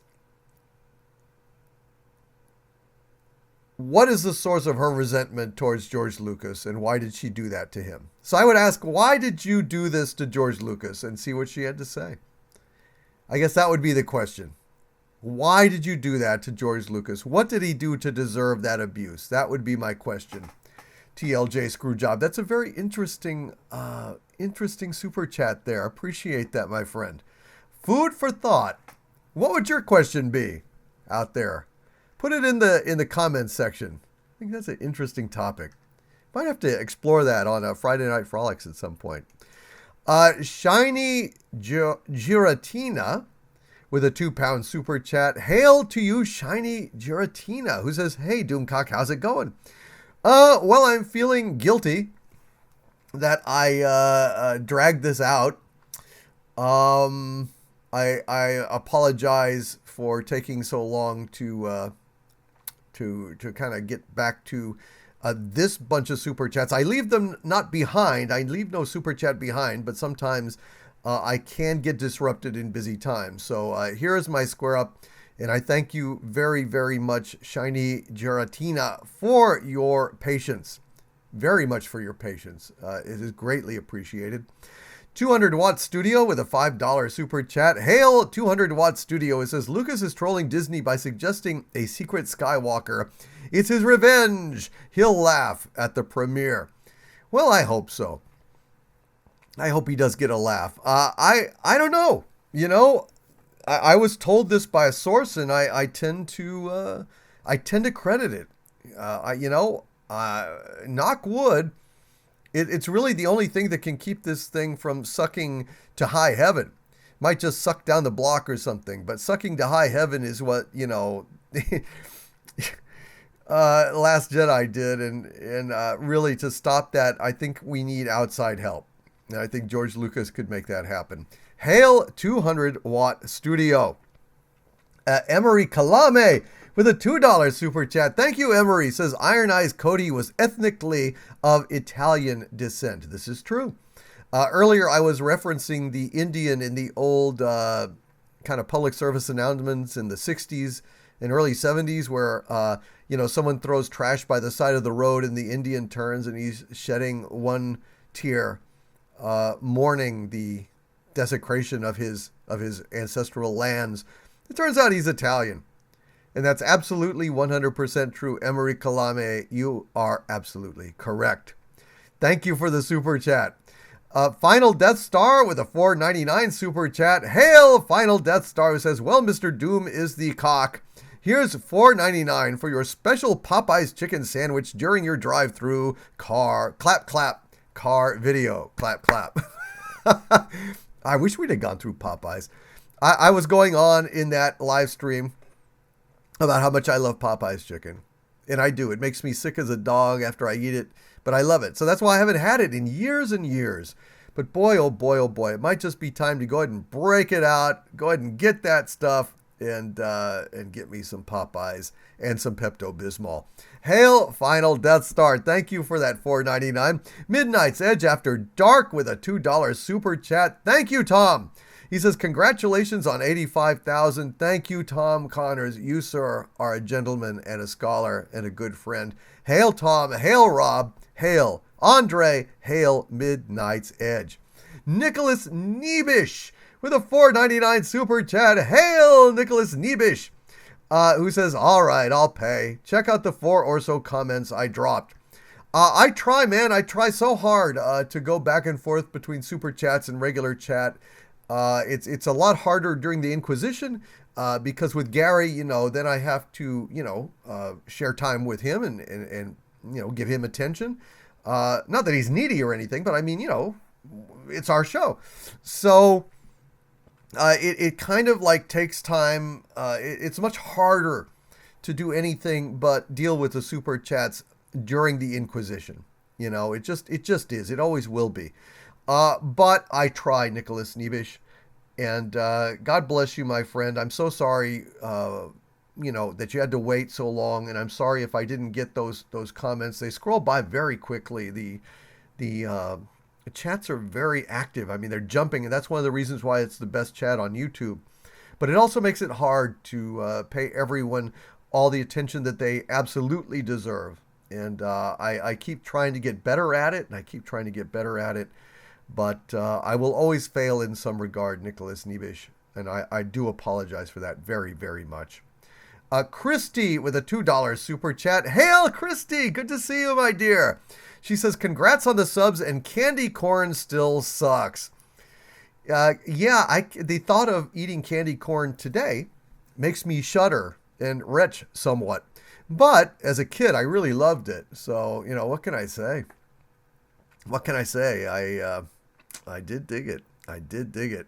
what is the source of her resentment towards George Lucas, and why did she do that to him? So I would ask, why did you do this to George Lucas, and see what she had to say. I guess that would be the question. Why did you do that to George Lucas? What did he do to deserve that abuse? That would be my question. TLJ Screwjob. That's a very interesting super chat there. Appreciate that, my friend. Food for thought. What would your question be out there? Put it in the comments section. I think that's an interesting topic. Might have to explore that on a Friday Night Frolics at some point. Shiny Giratina with a £2 super chat. Hail to you, Shiny Giratina, who says, hey, Doomcock, how's it going? Well, I'm feeling guilty that I dragged this out. I apologize for taking so long to kind of get back to this bunch of super chats. I leave them not behind. I leave no super chat behind, but sometimes I can get disrupted in busy times. So here is my square up. And I thank you very, very much, Shiny Giratina, for your patience. Very much for your patience. It is greatly appreciated. 200 Watt Studio with a $5 super chat. Hail, 200 Watt Studio. It says, Lucas is trolling Disney by suggesting a secret Skywalker. It's his revenge. He'll laugh at the premiere. Well, I hope so. I hope he does get a laugh. I don't know. You know, I was told this by a source, and I tend to credit it. Knock wood. It's really the only thing that can keep this thing from sucking to high heaven. might just suck down the block or something. But sucking to high heaven is what, Last Jedi did. And really to stop that, I think we need outside help. And I think George Lucas could make that happen. Hail 200-watt studio. Emery Kalame with a $2 super chat. Thank you, Emery. Says Iron Eyes Cody was ethnically of Italian descent. This is true. Earlier, I was referencing the Indian in the old kind of public service announcements in the 60s and early 70s where, someone throws trash by the side of the road and the Indian turns and he's shedding one tear, mourning the desecration of his ancestral lands. It turns out he's Italian. And that's absolutely 100% true. Emery Kalame, you are absolutely correct. Thank you for the super chat. Final Deathstar with a $4.99 super chat. Hail, Final Deathstar, who says, well, Mr. Doom is the cock. Here's $4.99 for your special Popeye's chicken sandwich during your drive-through car. Clap, clap. Car video. Clap, clap. I wish we'd have gone through Popeyes. I was going on in that live stream about how much I love Popeye's chicken. And I do. It makes me sick as a dog after I eat it, but I love it. So that's why I haven't had it in years and years. But boy, oh boy, oh boy, it might just be time to go ahead and break it out. Go ahead and get that stuff and get me some Popeyes and some Pepto-Bismol. Hail, Final Deathstar. Thank you for that $4.99. Midnight's Edge After Dark with a $2 super chat. Thank you, Tom. He says, congratulations on 85,000. Thank you, Tom Connors. You, sir, are a gentleman and a scholar and a good friend. Hail, Tom. Hail, Rob. Hail, Andre. Hail, Midnight's Edge. Nicholas Niebish with a $4.99 super chat. Hail, Nicholas Niebish, who says, all right, I'll pay. Check out the 4 or so comments I dropped. I try, man. I try so hard to go back and forth between super chats and regular chat. It's a lot harder during the Inquisition because with Gary, then I have to, share time with him and give him attention. Not that he's needy or anything, but I mean, it's our show. So it kind of like takes time. It's much harder to do anything but deal with the super chats during the Inquisition. It just is. It always will be. But I try, Nicholas Niebish, and God bless you, my friend. I'm so sorry, that you had to wait so long, and I'm sorry if I didn't get those comments. They scroll by very quickly. The chats are very active. I mean, they're jumping, and that's one of the reasons why it's the best chat on YouTube. But it also makes it hard to pay everyone all the attention that they absolutely deserve. And I keep trying to get better at it, But I will always fail in some regard, Nicholas Niebish, and I do apologize for that very, very much. Christie with a $2 super chat. Hail, Christie! Good to see you, my dear. She says, congrats on the subs, and candy corn still sucks. The thought of eating candy corn today makes me shudder and retch somewhat. But as a kid, I really loved it. So, what can I say? I did dig it.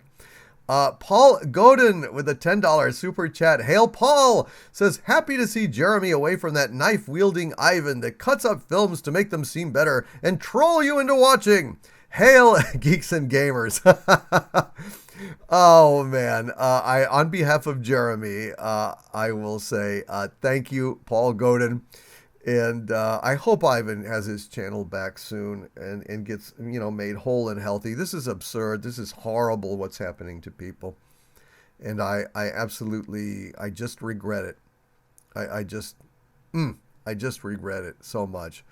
Paul Godin with a $10 super chat. Hail, Paul! Says, happy to see Jeremy away from that knife-wielding Ivan that cuts up films to make them seem better and troll you into watching. Hail, geeks and gamers. Oh, man. On behalf of Jeremy, I will say thank you, Paul Godin. And I hope Ivan has his channel back soon and gets, made whole and healthy. This is absurd. This is horrible what's happening to people. And I just regret it. I just regret it so much.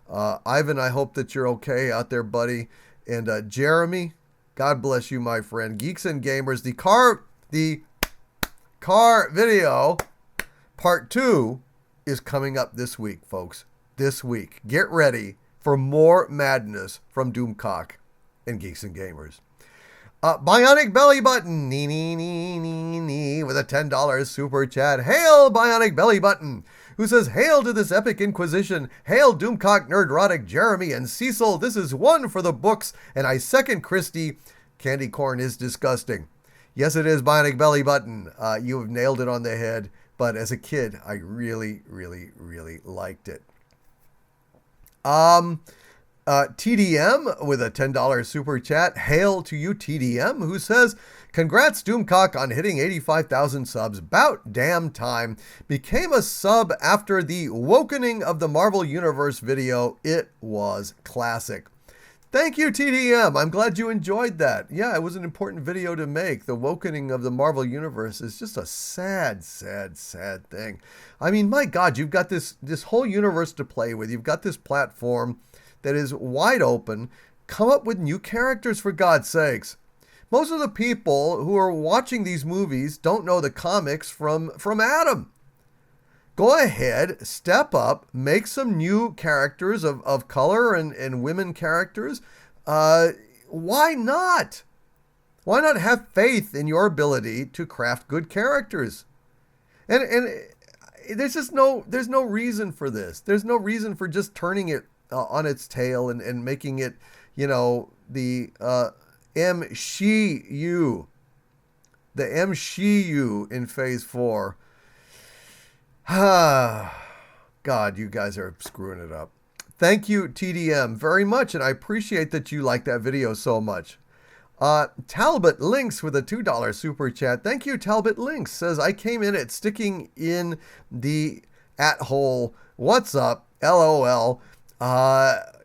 Ivan, I hope that you're okay out there, buddy. And Jeremy, God bless you, my friend. Geeks and Gamers, the car video part 2 is coming up this week, folks. This week. Get ready for more madness from Doomcock and Geeks and Gamers. Bionic Belly Button, with a $10 super chat. Hail, Bionic Belly Button, who says, hail to this epic Inquisition. Hail, Doomcock, Nerdrotic, Jeremy, and Cecil. This is one for the books, and I second Christie. Candy corn is disgusting. Yes, it is Bionic Belly Button. You have nailed it on the head. But as a kid, I really, really, really liked it. TDM with a $10 super chat. Hail to you, TDM, who says, congrats, Doomcock, on hitting 85,000 subs. About damn time. Became a sub after the Wokening of the Marvel Universe video. It was classic. Thank you, TDM. I'm glad you enjoyed that. Yeah, it was an important video to make. The Wokening of the Marvel Universe is just a sad, sad, sad thing. I mean, my God, you've got this whole universe to play with. You've got this platform that is wide open. Come up with new characters, for God's sakes. Most of the people who are watching these movies don't know the comics from Adam. Go ahead, step up, make some new characters of color and women characters. Why not? Why not have faith in your ability to craft good characters? And there's no reason for this. There's no reason for just turning it on its tail and making it, the MCU. The MCU in Phase 4. God, you guys are screwing it up. Thank you, TDM, very much, and I appreciate that you like that video so much. Talbot Links with a $2 super chat. Thank you, Talbot Links. Says, I came in at sticking in the at-hole. What's up? LOL.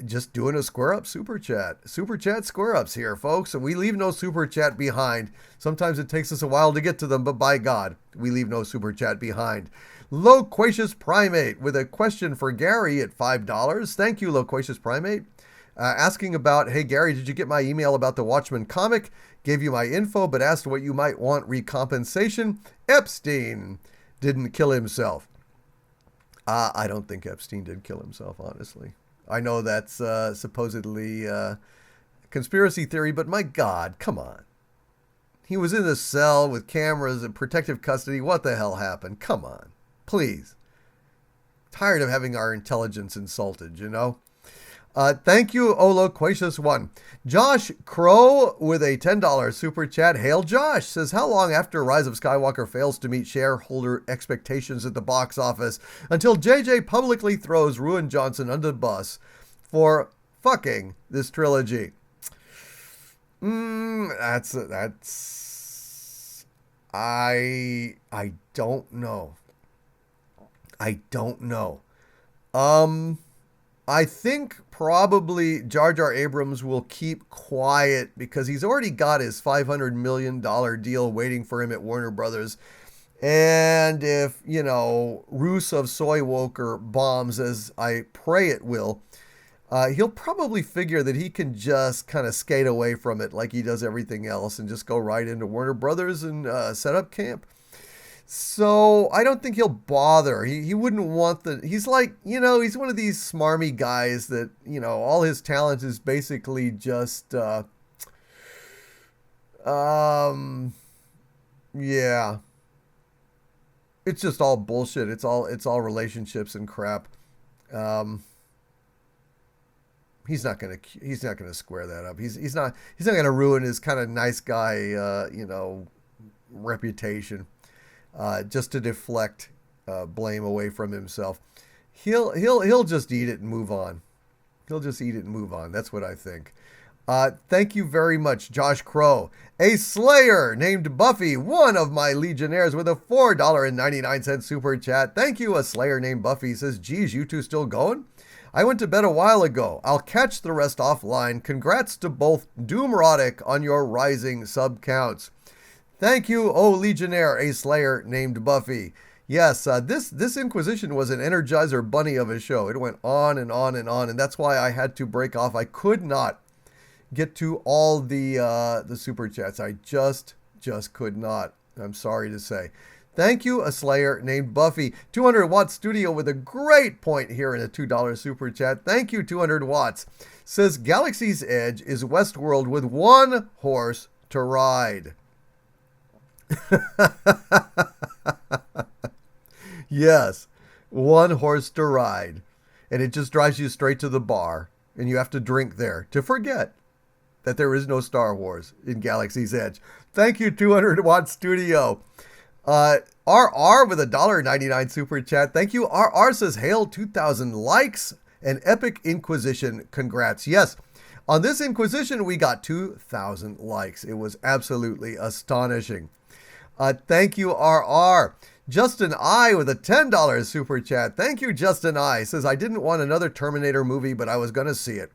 Just doing a square up super chat. Super chat square ups here, folks. And we leave no super chat behind. Sometimes it takes us a while to get to them, but by God, we leave no super chat behind. Loquacious Primate with a question for Gary at $5. Thank you, Loquacious Primate. Asking about, hey, Gary, did you get my email about the Watchmen comic? Gave you my info, but asked what you might want recompensation. Epstein didn't kill himself. I don't think Epstein did kill himself, honestly. I know that's supposedly conspiracy theory, but my God, come on. He was in the cell with cameras and protective custody. What the hell happened? Come on. Please. Tired of having our intelligence insulted, Thank you, Loquacious One. Josh Crow with a $10 super chat. Hail Josh says, how long after Rise of Skywalker fails to meet shareholder expectations at the box office until JJ publicly throws Ruin Johnson under the bus for fucking this trilogy? That's I don't know. I don't know. I think probably Jar Jar Abrams will keep quiet because he's already got his $500 million deal waiting for him at Warner Brothers. And if, Ruse of Skywalker bombs, as I pray it will, he'll probably figure that he can just kind of skate away from it like he does everything else and just go right into Warner Brothers and set up camp. So I don't think he'll bother. He wouldn't want he's like, he's one of these smarmy guys that, all his talent is basically just, yeah. It's just all bullshit. It's all relationships and crap. He's not gonna square that up. He's not gonna ruin his kind of nice guy, reputation. Just to deflect blame away from himself. He'll just eat it and move on. He'll just eat it and move on. That's what I think. Thank you very much, Josh Crow. A Slayer named Buffy, one of my Legionnaires, with a $4.99 super chat. Thank you, a Slayer named Buffy. He says, geez, you two still going? I went to bed a while ago. I'll catch the rest offline. Congrats to both Doomrotic on your rising sub counts. Thank you, Legionnaire, a Slayer named Buffy. Yes, this Inquisition was an Energizer Bunny of a show. It went on and on and on, and that's why I had to break off. I could not get to all the super chats. I just could not. I'm sorry to say. Thank you, a Slayer named Buffy. 200 Watt Studio with a great point here in a $2 super chat. Thank you, 200 Watts. Says Galaxy's Edge is Westworld with one horse to ride. Yes, one horse to ride, and it just drives you straight to the bar, and you have to drink there to forget that there is no Star Wars in Galaxy's Edge. Thank you, 200 Watt Studio. RR with a $1.99 super chat. Thank you. RR says, hail 2,000 likes and epic Inquisition. Congrats. Yes, on this Inquisition, we got 2,000 likes. It was absolutely astonishing. Thank you, RR. Justin I with a $10 super chat. Thank you, Justin I. Says, I didn't want another Terminator movie, but I was going to see it.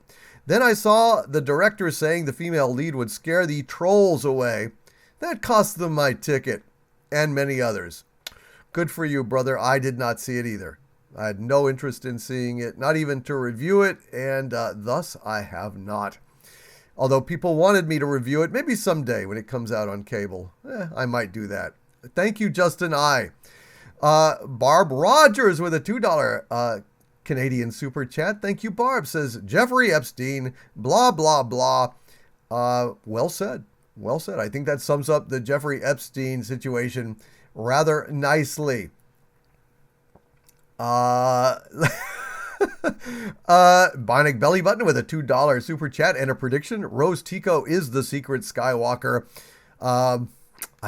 Then I saw the director saying the female lead would scare the trolls away. That cost them my ticket and many others. Good for you, brother. I did not see it either. I had no interest in seeing it, not even to review it, and thus I have not. Although people wanted me to review it, maybe someday when it comes out on cable. I might do that. Thank you, Justin I. Barb Rogers with a $2 Canadian super chat. Thank you, Barb. Says, Jeffrey Epstein, blah, blah, blah. Well said. Well said. I think that sums up the Jeffrey Epstein situation rather nicely. Bionic Belly Button with a $2 super chat and a prediction. Rose Tico is the secret Skywalker. I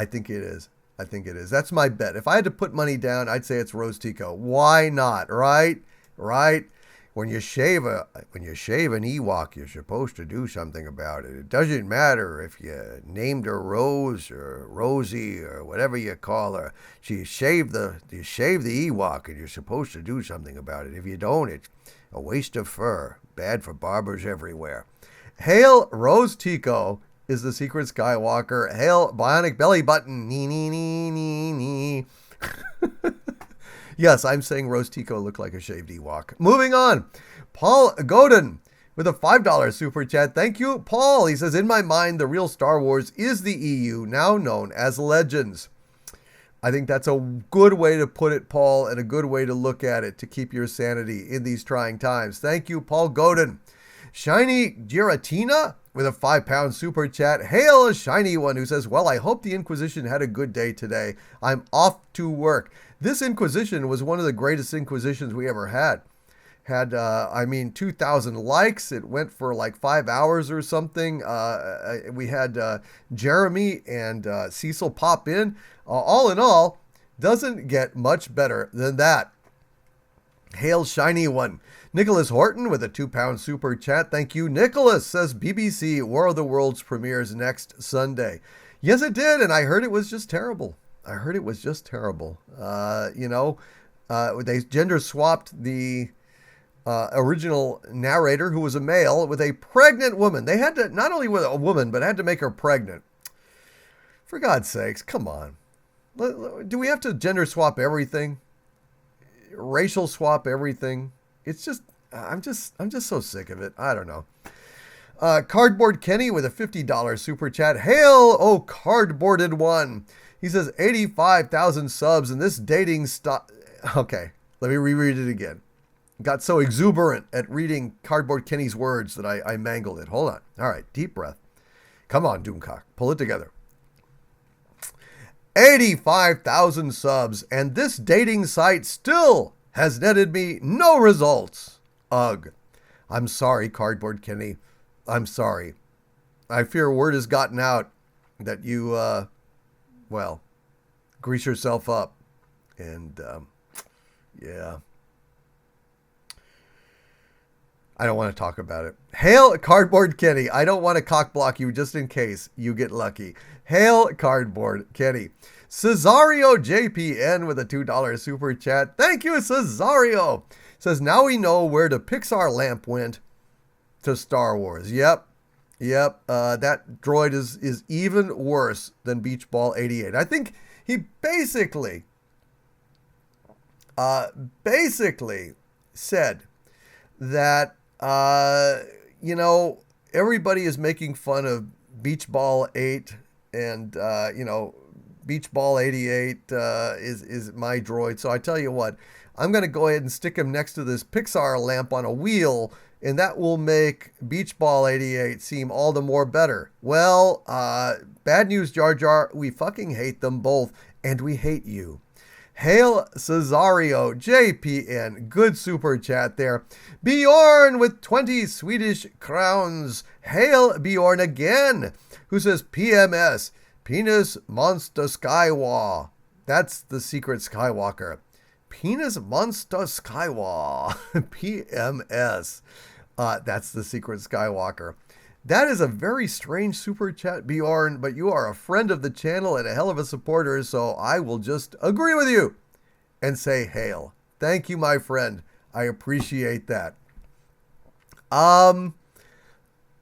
think it is. I think it is. That's my bet. If I had to put money down, I'd say it's Rose Tico. Why not? Right? Right? When you shave an Ewok, you're supposed to do something about it. It doesn't matter if you named her Rose or Rosie or whatever you call her. You shave the Ewok, and you're supposed to do something about it. If you don't, it's a waste of fur. Bad for barbers everywhere. Hail Rose Tico is the secret Skywalker. Hail Bionic Belly Button. Nee, nee, nee, nee, nee. Yes, I'm saying Rose Tico looked like a shaved Ewok. Moving on. Paul Godin with a $5 super chat. Thank you, Paul. He says, in my mind, the real Star Wars is the EU, now known as Legends. I think that's a good way to put it, Paul, and a good way to look at it to keep your sanity in these trying times. Thank you, Paul Godin. Shiny Giratina with a £5 super chat. Hail a shiny one who says, well, I hope the Inquisition had a good day today. I'm off to work. This Inquisition was one of the greatest Inquisitions we ever had. Had 2,000 likes. It went for like 5 hours or something. We had Jeremy and Cecil pop in. All in all, doesn't get much better than that. Hail shiny one. Nicholas Horton with a £2 super chat. Thank you, Nicholas. Says BBC War of the Worlds premieres next Sunday. Yes, it did, and I heard it was just terrible. They gender swapped the original narrator, who was a male, with a pregnant woman. They had to, not only with a woman, but had to make her pregnant. For God's sakes, come on. Do we have to gender swap everything? Racial swap everything? It's just, I'm just so sick of it. I don't know. Cardboard Kenny with a $50 super chat. Hail, oh cardboarded one. He says 85,000 subs and this dating Okay, let me reread it again. Got so exuberant at reading Cardboard Kenny's words that I mangled it. Hold on. All right, deep breath. Come on, Doomcock. Pull it together. 85,000 subs and this dating site still has netted me no results. Ugh. I'm sorry, Cardboard Kenny. I'm sorry. I fear word has gotten out that you, grease yourself up. And, yeah. I don't want to talk about it. Hail Cardboard Kenny. I don't want to cock block you just in case you get lucky. Hail Cardboard Kenny. Cesario JPN with a $2 super chat. Thank you, Cesario. Says, now we know where the Pixar lamp went to Star Wars. Yep. That droid is even worse than Beach Ball 88. I think he basically said that, everybody is making fun of Beach Ball 8 and, Beach Ball 88 is my droid. So I tell you what, I'm going to go ahead and stick him next to this Pixar lamp on a wheel, and that will make Beach Ball 88 seem all the more better. Well, bad news, Jar Jar. We fucking hate them both, and we hate you. Hail Cesario, JPN, good super chat there. Bjorn with 20 Swedish crowns. Hail Bjorn again, who says PMS, Penis Monster Skywalker. That's the secret Skywalker. Penis Monster Skywalker. PMS. That's the secret Skywalker. That is a very strange super chat, Bjorn, but you are a friend of the channel and a hell of a supporter, so I will just agree with you and say hail. Thank you, my friend. I appreciate that. TrooperVer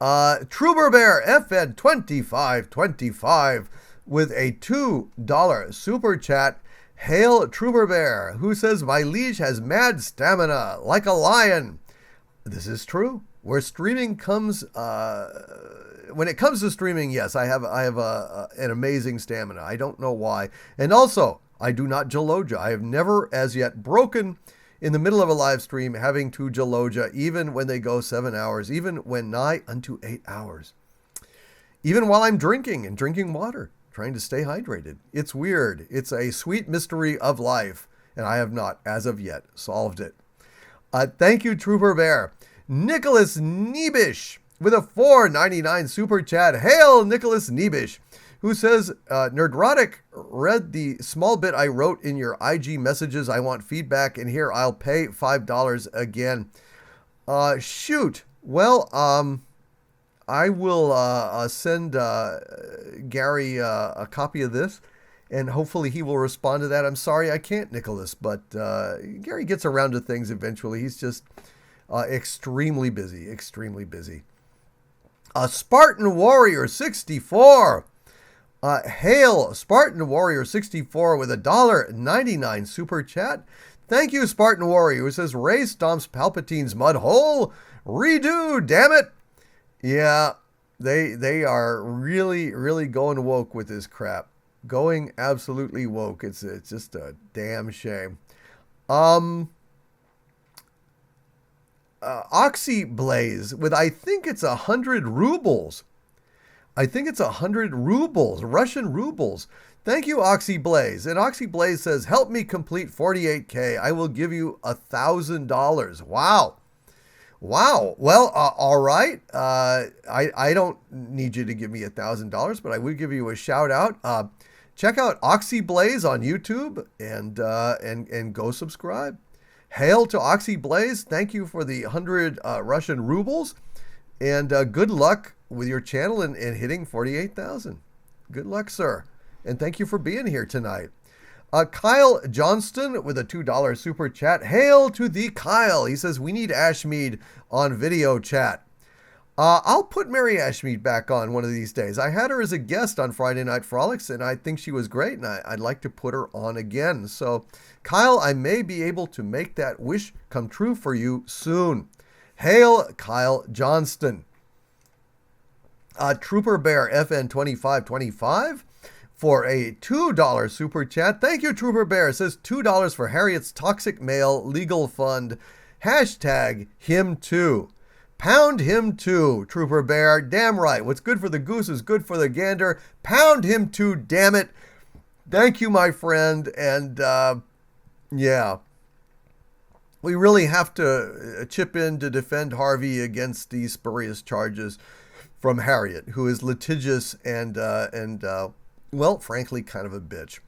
FN 2525 with a $2 super chat. Hail TrooperVer, who says, my liege has mad stamina like a lion. This is true. Where streaming comes, when it comes to streaming, yes, I have an amazing stamina. I don't know why. And also, I do not Jaloja. I have never as yet broken in the middle of a live stream having to Jaloja, even when they go 7 hours, even when nigh unto 8 hours. Even while I'm drinking and drinking water, trying to stay hydrated. It's weird. It's a sweet mystery of life, and I have not, as of yet, solved it. Thank you, TrooperVer. Nicholas Niebish with a $4.99 super chat. Hail, Nicholas Niebish, who says, Nerdrotic read the small bit I wrote in your IG messages. I want feedback, and here I'll pay $5 again. Shoot. Well, I will send Gary a copy of this, and hopefully he will respond to that. I'm sorry I can't, Nicholas, but Gary gets around to things eventually. He's just extremely busy. Spartan Warrior 64. Hail Spartan Warrior 64 with a $1.99 super chat. Thank you, Spartan Warrior, who says, Rey stomps Palpatine's mud hole. Redo, damn it. Yeah, they are really going woke with this crap. Going absolutely woke. It's just a damn shame. Oxyblaze with, I think it's 100 rubles. I think it's 100 rubles, Russian rubles. Thank you, Oxyblaze. And Oxyblaze says, help me complete 48K. I will give you $1,000. Wow. Well, all right. I don't need you to give me $1,000, but I would give you a shout out. Check out Oxyblaze on YouTube and go subscribe. Hail to Oxyblaze. Thank you for the 100 Russian rubles, and good luck with your channel and hitting 48,000. Good luck, sir. And thank you for being here tonight. Kyle Johnston with a $2 super chat. Hail to the Kyle. He says, we need Ashmead on video chat. I'll put Mary Ashmead back on one of these days. I had her as a guest on Friday Night Frolics, and I think she was great, and I'd like to put her on again. So, Kyle, I may be able to make that wish come true for you soon. Hail, Kyle Johnston. TrooperVer FN 2525 for a $2 super chat. Thank you, TrooperVer. It says $2 for Harriet's Toxic Male Legal Fund. Hashtag him too. Pound him too, TrooperVer. Damn right. What's good for the goose is good for the gander. Pound him too, damn it. Thank you, my friend. And yeah, we really have to chip in to defend Harvey against these spurious charges from Harriet, who is litigious and well, frankly, kind of a bitch.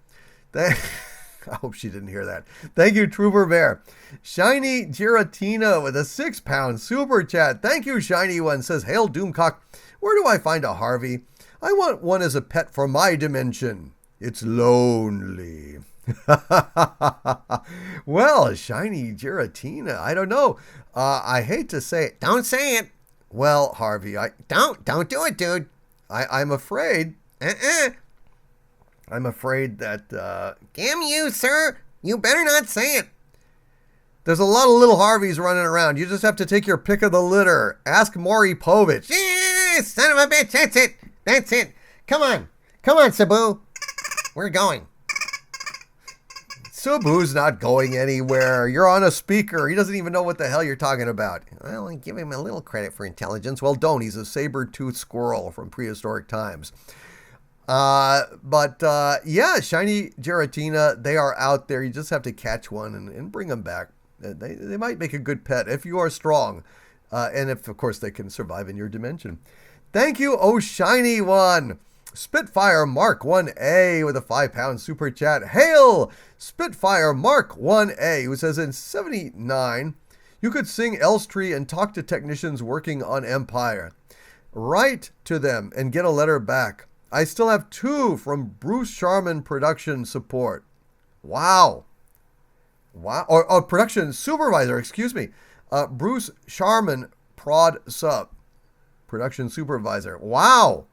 I hope she didn't hear that. Thank you, TrooperVer. Shiny Giratina with a £6 super chat. Thank you, Shiny One. Says, Hail Doomcock. Where do I find a Harvey? I want one as a pet for my dimension. It's lonely. Well, Shiny Giratina, I don't know. I hate to say it. Don't say it. Well, Harvey, Don't do it, dude. I'm afraid. I'm afraid that... Damn you, sir. You better not say it. There's a lot of little Harveys running around. You just have to take your pick of the litter. Ask Maury Povich. Yeah, son of a bitch. That's it. Come on, Sabu. We're going. Sabu's not going anywhere. You're on a speaker. He doesn't even know what the hell you're talking about. Well, I give him a little credit for intelligence. Well, don't. He's a saber-toothed squirrel from prehistoric times. Yeah, shiny Giratina, they are out there. You just have to catch one and bring them back. They might make a good pet if you are strong. And if, of course, they can survive in your dimension. Thank you, oh shiny one. Spitfire Mark 1A with a £5 super chat. Hail! Spitfire Mark 1A, who says in 79, you could sing Elstree and talk to technicians working on Empire. Write to them and get a letter back. I still have 2 from Bruce Sharman production support. Wow. Wow. Or production supervisor, excuse me. Bruce Sharman prod sub. Production supervisor. Wow.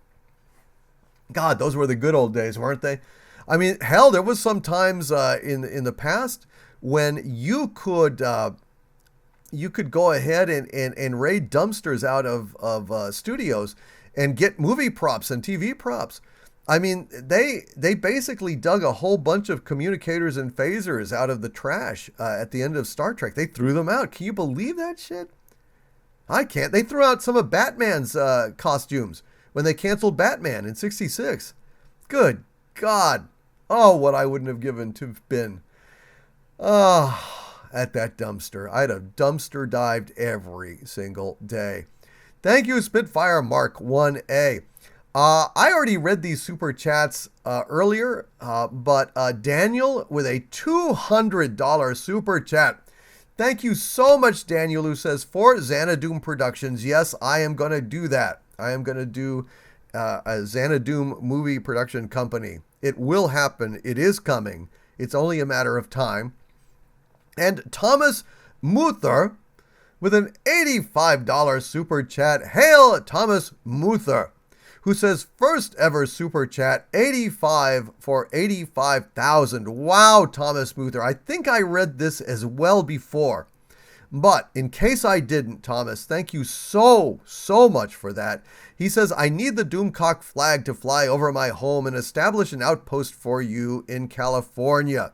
God, those were the good old days, weren't they? I mean, hell, there was some times in the past when you could go ahead and raid dumpsters out of studios and get movie props and TV props. I mean, they basically dug a whole bunch of communicators and phasers out of the trash at the end of Star Trek. They threw them out. Can you believe that shit? I can't. They threw out some of Batman's costumes when they canceled Batman in '66. Good God. Oh, what I wouldn't have given to have been at that dumpster. I'd have dumpster dived every single day. Thank you, Spitfire Mark 1A. I already read these super chats earlier, but Daniel with a $200 super chat. Thank you so much, Daniel, who says, for Xanadu Productions, yes, I am going to do that. I am going to do a Xanadu movie production company. It will happen. It is coming. It's only a matter of time. And Thomas Muther with an $85 super chat. Hail, Thomas Muther, who says, first ever super chat, 85 for 85,000. Wow, Thomas Muther. I think I read this as well before. But in case I didn't, Thomas, thank you so much for that. He says, I need the Doomcock flag to fly over my home and establish an outpost for you in California.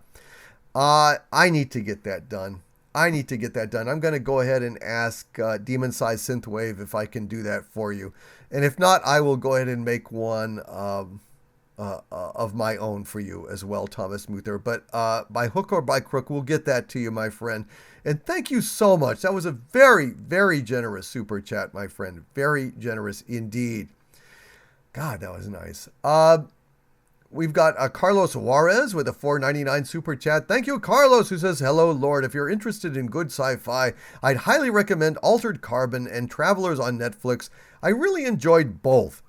I need to get that done. I'm going to go ahead and ask Demon Size Synthwave if I can do that for you. And if not, I will go ahead and make one of my own for you as well, Thomas Muther. But by hook or by crook, we'll get that to you, my friend. And thank you so much. That was a very, very generous super chat, my friend. Very generous indeed. God, that was nice. We've got Carlos Juarez with a $4.99 super chat. Thank you, Carlos, who says, hello, Lord. If you're interested in good sci-fi, I'd highly recommend Altered Carbon and Travelers on Netflix. I really enjoyed both.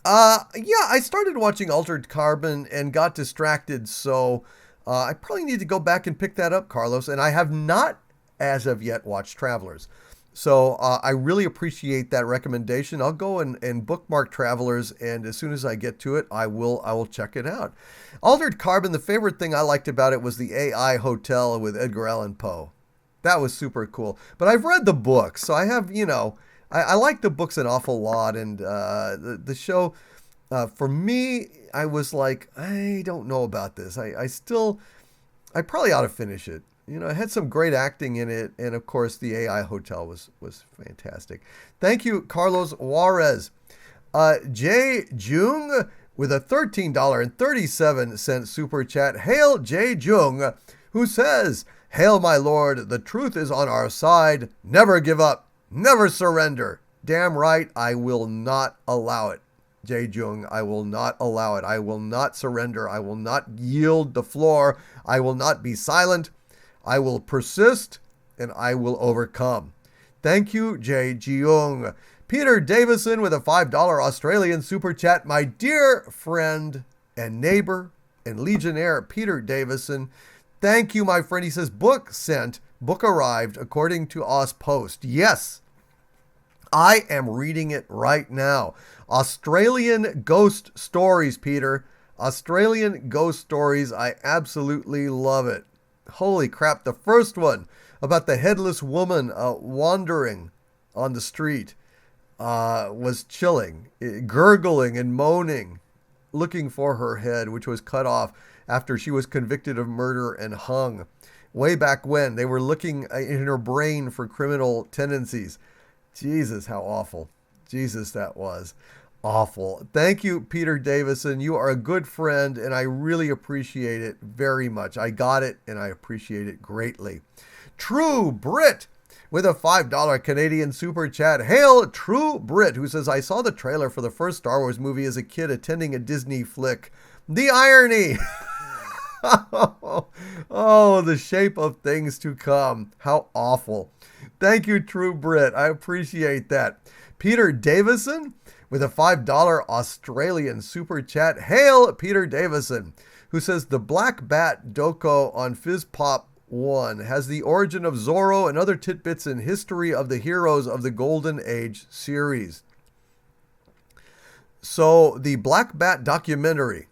Yeah, I started watching Altered Carbon and got distracted, so I probably need to go back and pick that up, Carlos. And I have not, as of yet, watched Travelers. So I really appreciate that recommendation. I'll go and bookmark Travelers, and as soon as I get to it, I will check it out. Altered Carbon, the favorite thing I liked about it was the AI hotel with Edgar Allan Poe. That was super cool. But I've read the books, so I have, I like the books an awful lot, and the show, for me, I was like, I don't know about this. I probably ought to finish it. It had some great acting in it, and of course, the AI hotel was fantastic. Thank you, Carlos Juarez. Jay Jung with a $13.37 super chat. Hail Jay Jung, who says, hail my lord, the truth is on our side. Never give up. Never surrender. Damn right, I will not allow it. Jay Jung, I will not allow it. I will not surrender. I will not yield the floor. I will not be silent. I will persist, and I will overcome. Thank you, Jay Jung. Peter Davison with a $5 Australian super chat. My dear friend and neighbor and legionnaire, Peter Davison. Thank you, my friend. He says, book sent, book arrived, according to Ozpost. Yes, I am reading it right now. Australian Ghost Stories, Peter. Australian Ghost Stories. I absolutely love it. Holy crap. The first one about the headless woman wandering on the street was chilling, gurgling and moaning, looking for her head, which was cut off after she was convicted of murder and hung. Way back when, they were looking in her brain for criminal tendencies. Jesus, how awful. Jesus, that was. Awful. Thank you, Peter Davison. You are a good friend, and I really appreciate it very much. I got it, and I appreciate it greatly. True Brit with a $5 Canadian super chat. Hail True Brit, who says, I saw the trailer for the first Star Wars movie as a kid attending a Disney flick. The irony! Oh, the shape of things to come. How awful. Thank you, True Brit. I appreciate that. Peter Davison with a $5 Australian super chat. Hail Peter Davison, who says the Black Bat Doko on Fizz Pop 1 has the origin of Zorro and other tidbits in history of the heroes of the Golden Age series. So the Black Bat documentary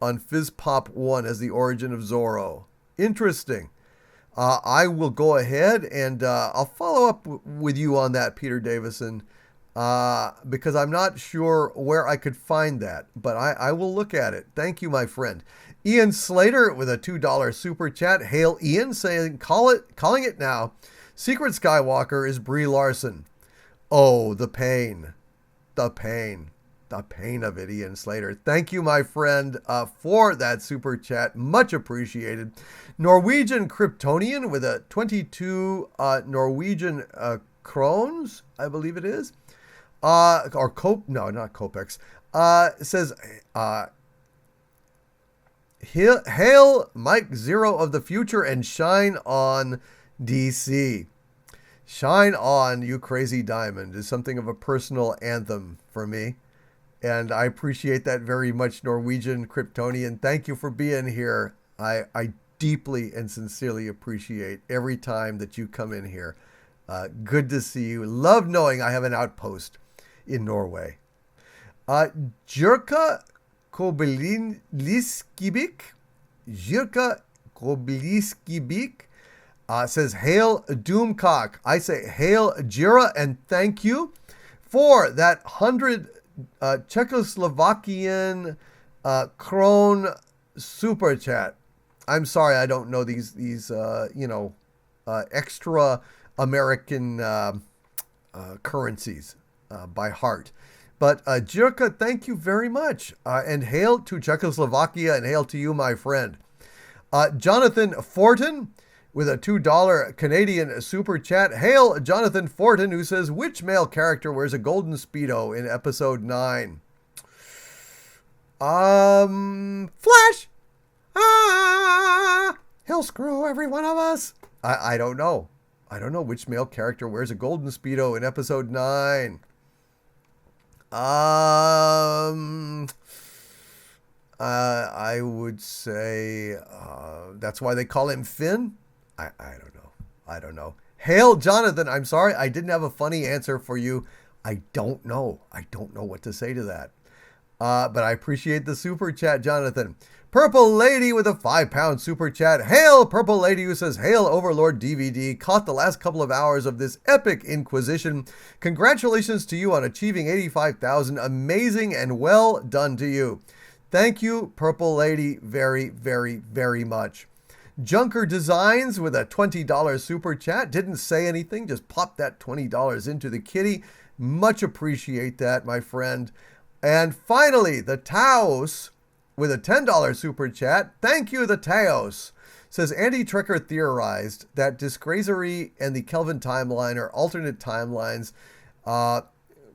on Fizz Pop 1 has the origin of Zorro. Interesting. I will go ahead and I'll follow up with you on that, Peter Davison, because I'm not sure where I could find that, but I will look at it. Thank you, my friend. Ian Slater with a $2 super chat. Hail Ian, saying, calling it now. Secret Skywalker is Brie Larson. Oh, the pain. The pain. The pain of it, Ian Slater. Thank you, my friend, for that super chat. Much appreciated. Norwegian Kryptonian with a 22 Norwegian krones, I believe it is. Or no, not Copex. Says, hail Mike Zero of the future and shine on DC. Shine on, you crazy diamond, is something of a personal anthem for me. And I appreciate that very much, Norwegian Kryptonian. Thank you for being here. I deeply and sincerely appreciate every time that you come in here. Good to see you. Love knowing I have an outpost in Norway. Jurka Kobyliskibik says, hail Doomcock. I say hail Jira and thank you for that 100 Czechoslovakian krone super chat. I'm sorry, I don't know these extra American currencies by heart. But Jirka, thank you very much. And hail to Czechoslovakia and hail to you, my friend. Jonathan Fortin with a $2 Canadian super chat. Hail Jonathan Fortin, who says, which male character wears a golden Speedo in episode 9? Flash! He'll screw every one of us. I don't know. I don't know which male character wears a golden Speedo in episode 9. I would say that's why they call him Finn. I don't know. I don't know. Hail, Jonathan. I'm sorry. I didn't have a funny answer for you. I don't know. I don't know what to say to that. But I appreciate the super chat, Jonathan. Purple Lady with a £5 super chat. Hail, Purple Lady, who says, hail, Overlord DVD. Caught the last couple of hours of this epic Inquisition. Congratulations to you on achieving 85,000. Amazing and well done to you. Thank you, Purple Lady, very, very, very much. Junker Designs with a $20 super chat. Didn't say anything, just popped that $20 into the kitty. Much appreciate that, my friend. And finally, the Taos with a $10 super chat. Thank you, the Taos. Says, Andy Trekker theorized that Disgrazery and the Kelvin timeline are alternate timelines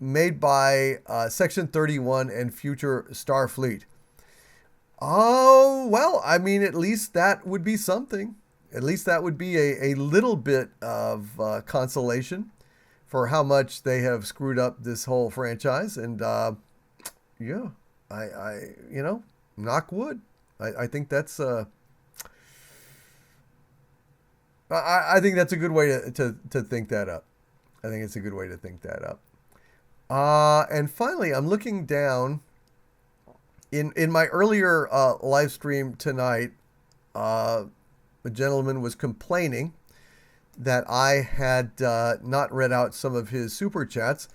made by Section 31 and future Starfleet. Oh, well, I mean, at least that would be something. At least that would be a little bit of consolation for how much they have screwed up this whole franchise. And, yeah, I knock wood. I think that's, I think that's a good way to think that up. I think it's a good way to think that up. And finally, I'm looking down. In my earlier live stream tonight, a gentleman was complaining that I had not read out some of his super chats,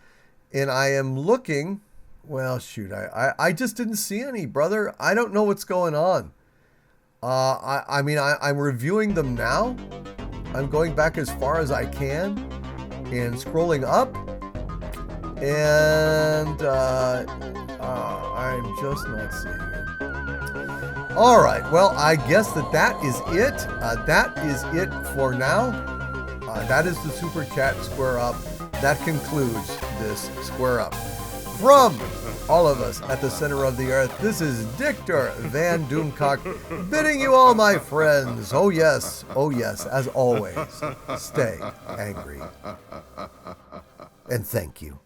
and I am looking. Well, shoot, I just didn't see any, brother. I don't know what's going on. I'm reviewing them now. I'm going back as far as I can and scrolling up. And I'm just not seeing it. All right, well, I guess that is it. That is it for now. That is the Super Chat Square Up. That concludes this Square Up. From all of us at the center of the earth, this is Dictor Van Doomcock bidding you all, my friends, oh yes, as always, stay angry. And thank you.